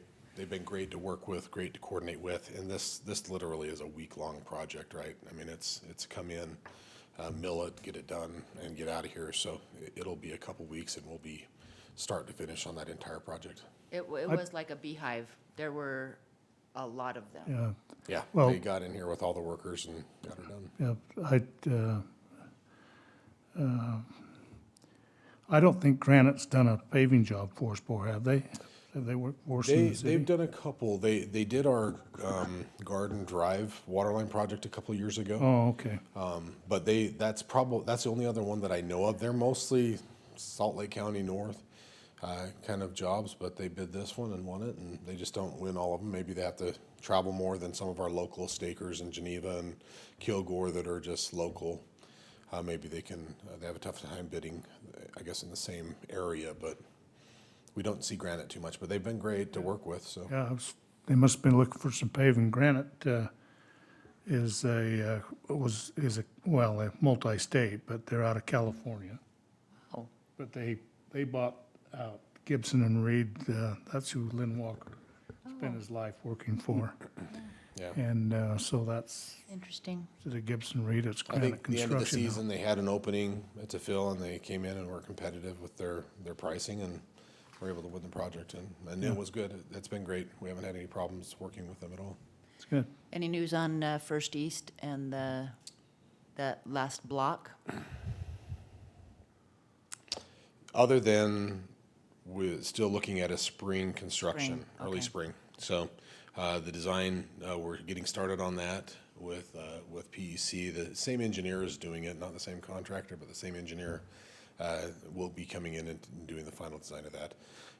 to work with, great to coordinate with, and this literally is a week-long project, right? I mean, it's come in, mill it, get it done, and get out of here, so it'll be a couple weeks, and we'll be start to finish on that entire project. It was like a beehive. There were a lot of them. Yeah, Yeah, Well- they got in here with all the workers and got her done. yeah, I don't think Granite's done a paving job for us before, have they? Have they worked for us in the city? They've done a couple. They did our Garden Drive waterline project a couple of years ago. Oh, okay. But that's the only other one that I know of. They're mostly Salt Lake County North kind of jobs, but they bid this one and won it, and they just don't win all of them. Maybe they have to travel more than some of our local stakers in Geneva and Kilgore that are just local. Maybe they have a tough time bidding, I guess, in the same area, but we don't see Granite too much, but they've been great to work with, so. Yeah, they must have been looking for some paving. Granite is a multi-state, but they're out of California. Oh. But they bought out Gibson and Reed. That's who Lynn Walker spent his life working for. Yeah. And so that's Interesting. the Gibson Reed. It's I Granite think the end of the Construction now. season, they had an opening to fill, and they came in and were competitive with their pricing, and were able to win the project, and it was good. It's been great. We haven't had any problems working with them at all. It's good. Any news on First East and that last block? Other than we're still looking at a spring construction, Spring, early okay. spring. So the design, we're getting started on that with PEC. The same engineer is doing it, not the same contractor, but the same engineer will be coming in and doing the final design of that.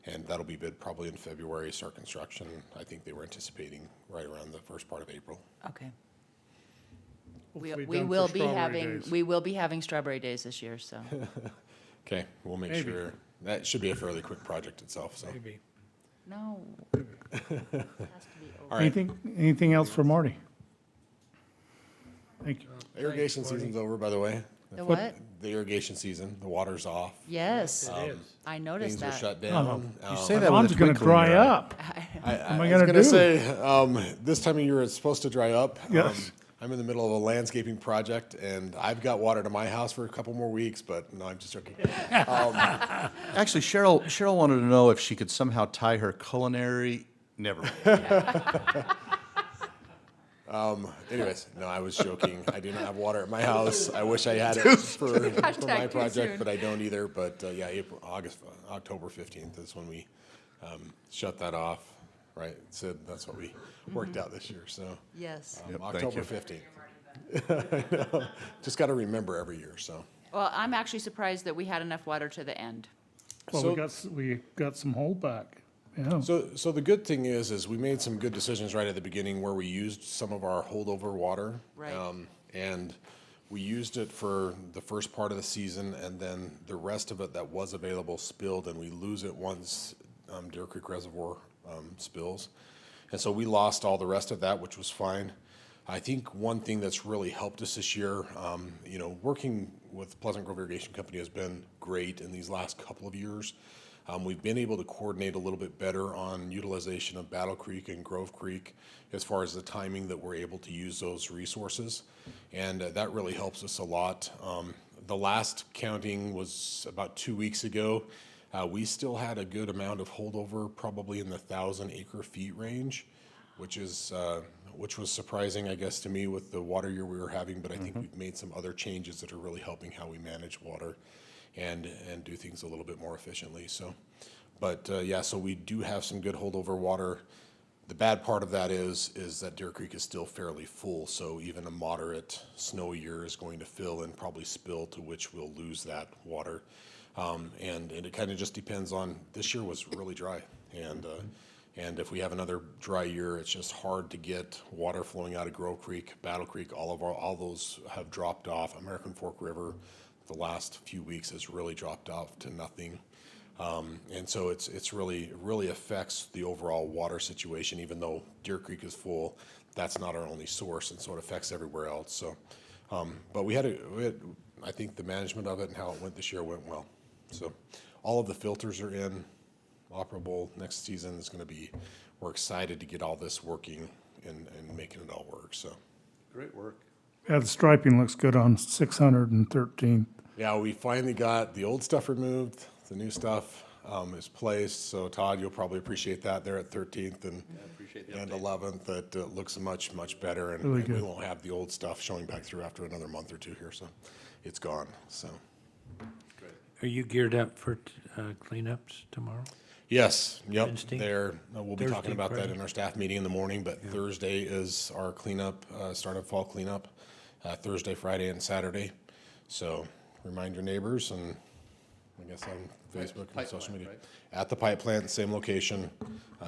And that'll be bid probably in February, start construction. I think they were anticipating right around the first part of April. Okay. Hopefully We done for will be strawberry having, days. we will be having strawberry days this year, so. Okay, we'll make Maybe. sure. That should be a fairly quick project itself, so. Maybe. No. Has to be over. All right. Anything else for Marty? Thank you. Irrigation season's over, by the way. The what? The irrigation season, the water's off. Yes, Um, I noticed Things are that. shut down. You say My that with a lawn's gonna twinkle in dry your eye. up. I am I was gonna gonna do? say, this time of year it's supposed to dry up. Yes. I'm in the middle of a landscaping project, and I've got water to my house for a couple more weeks, but no, I'm just joking. Actually, Cheryl wanted to know if she could somehow tie her culinary, never mind. Anyways, no, I was joking. I do not have water at my house. I wish I had it for my Hashtag too project, soon. but I don't either. But yeah, October 15th is when we shut that off, right? Sid, that's what we worked out this year, so. Yes. Yep, thank October you. 15th. I know. Just got to remember every year, so. Well, I'm actually surprised that we had enough water to the end. Well, So- we got some holdback. Yeah. So the good thing is we made some good decisions right at the beginning where we used some of our holdover water. Right. And we used it for the first part of the season, and then the rest of it that was available spilled, and we lose it once Deer Creek Reservoir spills. And so we lost all the rest of that, which was fine. I think one thing that's really helped us this year, working with Pleasant Grove Irrigation Company has been great in these last couple of years. We've been able to coordinate a little bit better on utilization of Battle Creek and Grove Creek as far as the timing that we're able to use those resources. And that really helps us a lot. The last counting was about 2 weeks ago. We still had a good amount of holdover, probably in the 1,000 acre feet range, which was surprising, I guess, to me with the water year we were having. But I think we've made some other changes that are really helping how we manage water and do things a little bit more efficiently. So, but yeah, so we do have some good holdover water. The bad part of that is that Deer Creek is still fairly full. So even a moderate snow year is going to fill and probably spill, to which we'll lose that water. And it kind of just depends on, this year was really dry. And if we have another dry year, it's just hard to get water flowing out of Grove Creek, Battle Creek, all those have dropped off. American Fork River, the last few weeks has really dropped off to nothing. And so it really affects the overall water situation. Even though Deer Creek is full, that's not our only source, and so it affects everywhere else. So, but we had, I think the management of it and how it went this year went well. So all of the filters are in, operable. Next season is going to be, we're excited to get all this working and making it all work, so. Great work. Yeah, the striping looks good on 613. Yeah, we finally got the old stuff removed, the new stuff is placed, so Todd, you'll probably appreciate that there at 13th and 11th, that looks much, much better, and Really and we good. won't have the old stuff showing back through after another month or two here, so it's gone, so. Are you geared up for cleanups tomorrow? Yes, yep, Wednesday? we'll be Thursday, talking about that Friday? in our staff meeting in the morning, but Thursday is our cleanup, start of fall cleanup, Thursday, Friday, and Saturday. So remind your neighbors, and I guess on Facebook and social media. At the pipe plant, same location,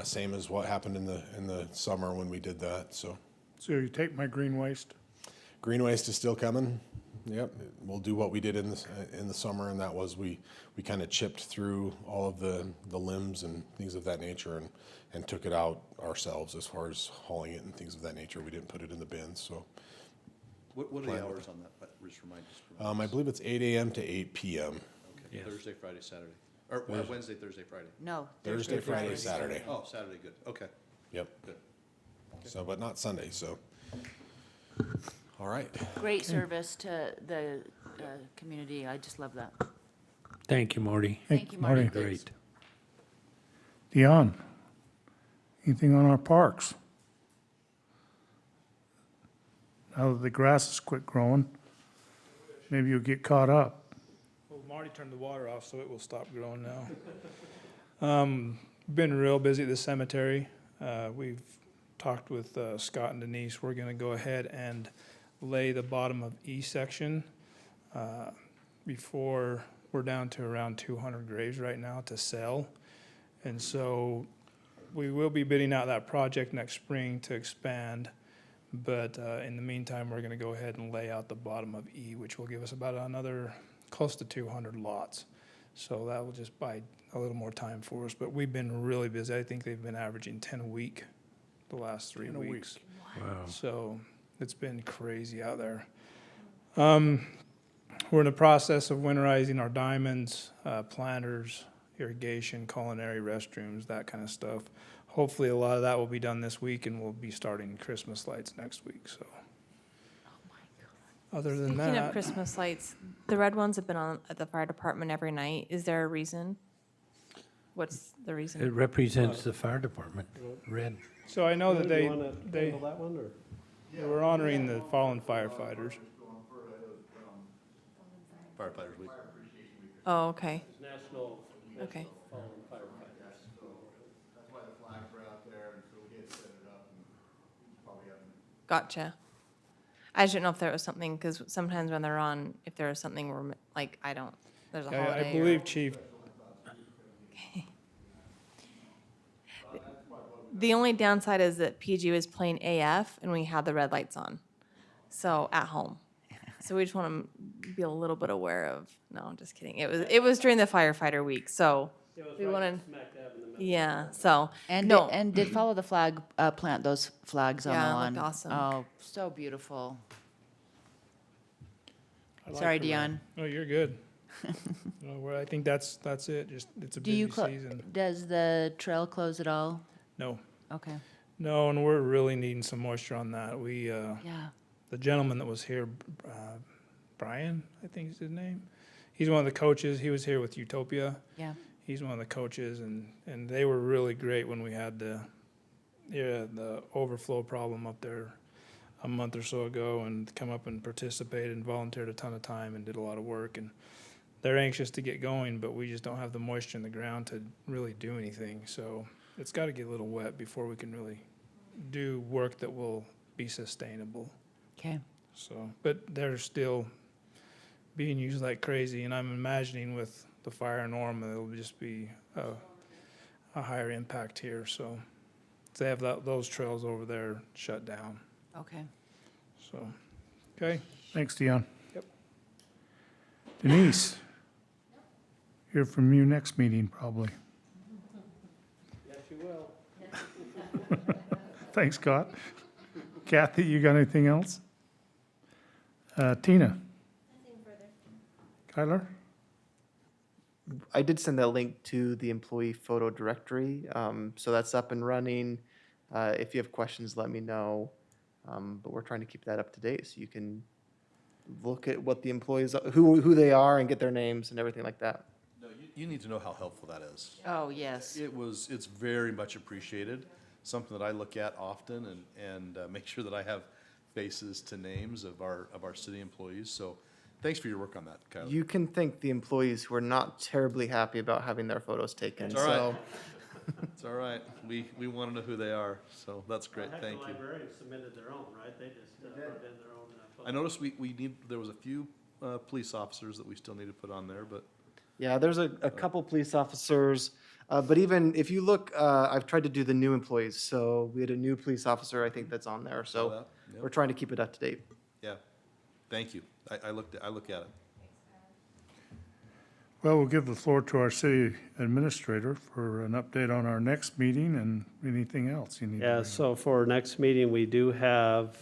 same as what happened in the summer when we did that, so. So you take my green waste? Green waste is still coming. Yep, we'll do what we did in the summer, and that was we kind of chipped through all of the limbs and things of that nature and took it out ourselves as far as hauling it and things of that nature. We didn't put it in the bins, so. What are the Plan- hours on that? Just remind us. I believe it's 8 a.m. to 8 p.m. Okay, Yes. Thursday, Friday, Saturday. Or Wednesday, Thursday, Friday. No. Thursday, Friday, Saturday. Oh, Saturday, good. Okay, Yep. good. So, but not Sunday, so. All right. Great service to the community. I just love that. Thank you, Marty. Thank you, Marty. Great. Dion, anything on our parks? Now that the grass has quit growing, maybe you'll get caught up. Well, Marty turned the water off, so it will stop growing now. Been real busy at the cemetery. We've talked with Scott and Denise. We're gonna go ahead and lay the bottom of E section before we're down to around 200 graves right now to sell. And so we will be bidding out that project next spring to expand. But in the meantime, we're gonna go ahead and lay out the bottom of E, which will give us about another close to 200 lots. So that will just buy a little more time for us. But we've been really busy. I think they've been averaging 10 a week the last 3 weeks. Wow. So it's been crazy out there. We're in the process of winterizing our diamonds, planters, irrigation, culinary restrooms, that kind of stuff. Hopefully a lot of that will be done this week, and we'll be starting Christmas lights next week, so. Other than Speaking of that, Christmas lights, the red ones have been on at the fire department every night. Is there a reason? What's the It reason? represents the fire department, red. so I know that Do they, you wanna they handle that one, or? they were honoring the fallen firefighters. Firefighters Week. Oh, okay, It's National okay. Fallen Firefighters. That's why the flags were out there, and so we had set it up, and probably haven't. Gotcha. I just didn't know if there was something, because sometimes when they're on, if there was something where, like, I don't, there's a holiday. I believe Chief, The only downside is that PG was playing AF and we had the red lights on, so at home. So we just want to be a little bit aware of, no, I'm just kidding. It was during the firefighter week, so we wanted, Smack dab in the middle. yeah, so, And no. and did Follow the Flag plant those flags on the Yeah, it lawn? looked awesome. Oh, so beautiful. I like Sorry, the red. Dion. No, you're good. No, well, I think that's it. Just, it's a Do you, busy season. does the trail close at all? No, Okay, no, and we're really needing some moisture on that. We, yeah. the gentleman that was here, Brian, I think is his name. He's one of the coaches. He was here with Utopia. Yeah. He's one of the coaches, and they were really great when we had the overflow problem up there a month or so ago, and come up and participated and volunteered a ton of time and did a lot of work. And they're anxious to get going, but we just don't have the moisture in the ground to really do anything. So it's got to get a little wet before we can really do work that will be sustainable. Okay. So, but they're still being used like crazy, and I'm imagining with the fire in Orem, it'll just be a higher impact here. So they have those trails over there shut down. Okay. So, okay. Thanks, Dion. Yep. Denise, hear from you next meeting, probably. Yes, you will. Thanks, Scott. Kathy, you got anything else? Tina? Nothing further. Kyler? I did send a link to the employee photo directory, so that's up and running. If you have questions, let me know. But we're trying to keep that up to date, so you can look at what the employees, who they are, and get their names and everything like that. No, you need to know how helpful that is. Oh, yes. It's very much appreciated, something that I look at often and make sure that I have faces to names of our city employees. So thanks for your work on that, Kyler. You can thank the employees who are not terribly happy about having their photos taken. It's all right. So It's all right. We want to know who they are, so that's great. Well, heck, Thank the you. librarians submitted their own, right? They just brought in their own. I noticed there was a few police officers that we still need to put on there, but yeah, there's a couple police officers, but even if you look, I've tried to do the new employees. So we had a new police officer, I think that's on there. So that, yep. we're trying to keep it up to date. yeah. Thank you. I look at it. Well, we'll give the floor to our city administrator for an update on our next meeting and anything else you need to Yeah, bring up. so for our next meeting, we do have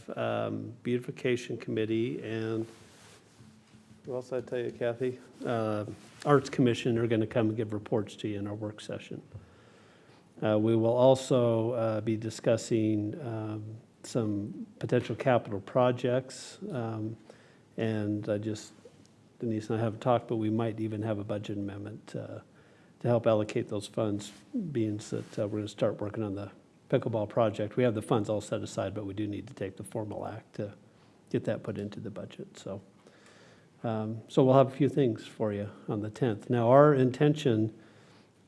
beautification committee and, what else did I tell you, Kathy? Arts Commission are going to come and give reports to you in our work session. We will also be discussing some potential capital projects. And Denise and I haven't talked, but we might even have a budget amendment to help allocate those funds, being that we're going to start working on the pickleball project. We have the funds all set aside, but we do need to take the formal act to get that put into the budget. So we'll have a few things for you on the 10th. Now, our intention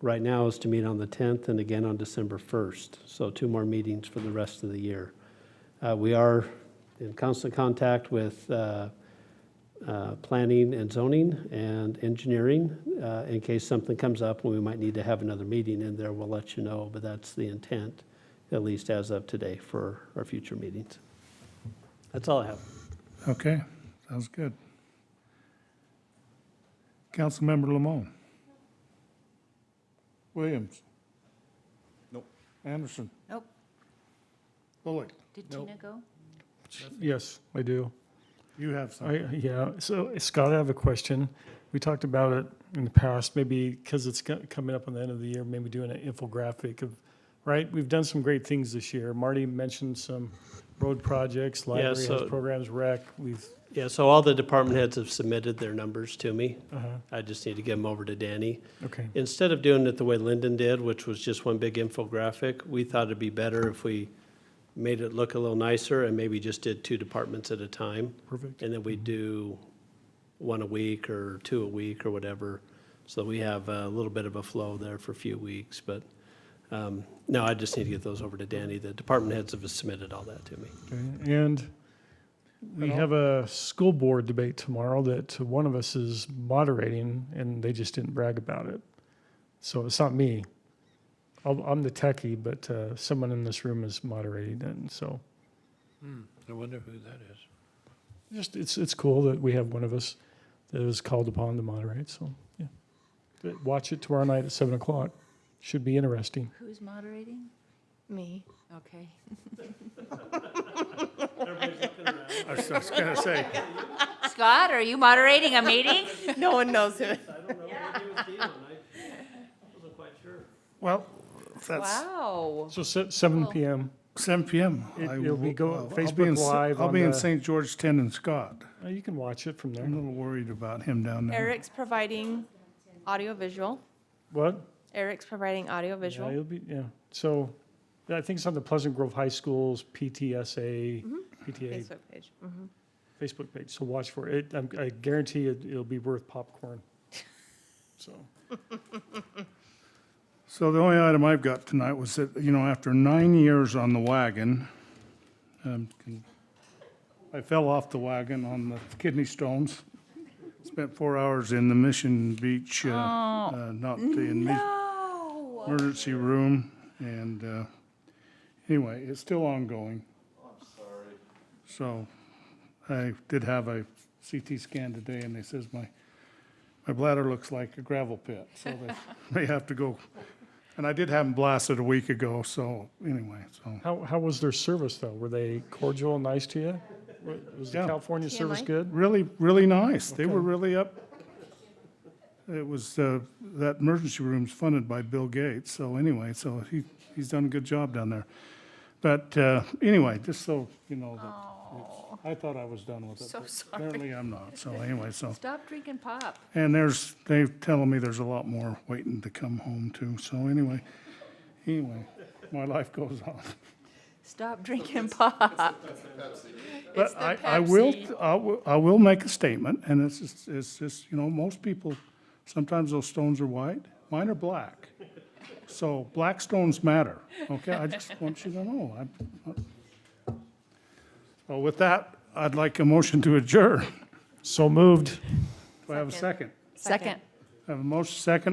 right now is to meet on the 10th and again on December 1st. So 2 more meetings for the rest of the year. We are in constant contact with planning and zoning and engineering. In case something comes up and we might need to have another meeting in there, we'll let you know, but that's the intent, at least as of today, for our future meetings. That's all I have. Okay, sounds good. Councilmember Lamone. Williams. Nope. Anderson. Nope. Bullock. Did Tina go? Yes, I do. You have something. Yeah, so Scott, I have a question. We talked about it in the past, maybe because it's coming up on the end of the year, maybe doing an infographic of, right? We've done some great things this year. Marty mentioned some road projects, library has programs, rec, Yeah, so all the department heads have submitted their numbers to me. Uh-huh. I just need to get them over to Danny. Okay. Instead of doing it the way Lyndon did, which was just one big infographic, we thought it'd be better if we made it look a little nicer and maybe just did 2 departments at a time. Perfect. And then we do 1 a week or 2 a week or whatever, so we have a little bit of a flow there for a few weeks. But no, I just need to get those over to Danny. The department heads have submitted all that to me. Okay. And we have a school board debate tomorrow that one of us is moderating, and they just didn't brag about it. So it's not me. I'm the techie, but someone in this room is moderating it, and so. I wonder who that is. Just, it's cool that we have one of us that is called upon to moderate, so, yeah. But watch it tomorrow night at 7 o'clock. Should be interesting. Who's moderating? Me. Okay. I was going to say, Scott, are you moderating a meeting? No one knows who. I don't know. Maybe it was Dion. I wasn't quite sure. well, that's Wow. So 7 p.m. 7 p.m. It'll be I'll be Facebook in- Live I'll on be in the- St. George 10 and Scott. You can watch it from there. I'm a little worried about him down there. Eric's providing audio-visual. What? Eric's providing Yeah, audio-visual. you'll be, yeah. So, yeah, I think it's on the Pleasant Grove High School's PTA, Facebook page. Facebook page, so watch for it. I guarantee it'll be worth popcorn. So, So the only item I've got tonight was that, after 9 years on the wagon, I fell off the wagon on the kidney stones. Spent 4 hours in the Mission Beach, emergency room, and anyway, it's still ongoing. I'm sorry. So I did have a CT scan today, and they says my bladder looks like a gravel pit, so they have to go. And I did have them blasted a week ago, so anyway, so. how was their service, though? Were they cordial and nice to you? Was the Yeah. California service TMI? good? Really, really nice. They were Okay. really up. It was, that emergency room's funded by Bill Gates, so anyway, so he's done a good job down there. But anyway, just so you know, that I thought I was done with it. So but sorry. Apparently I'm not, so anyway, so. Stop drinking pop. And they're telling me there's a lot more waiting to come home too, so anyway, my life goes on. Stop drinking pop. But I will make a statement, and it's just, most people, sometimes those stones are white, mine are black. So black stones matter, okay? I just want you to know. Well, with that, I'd like a motion to adjourn. So moved. Do I have a second? Second. I have a motion second.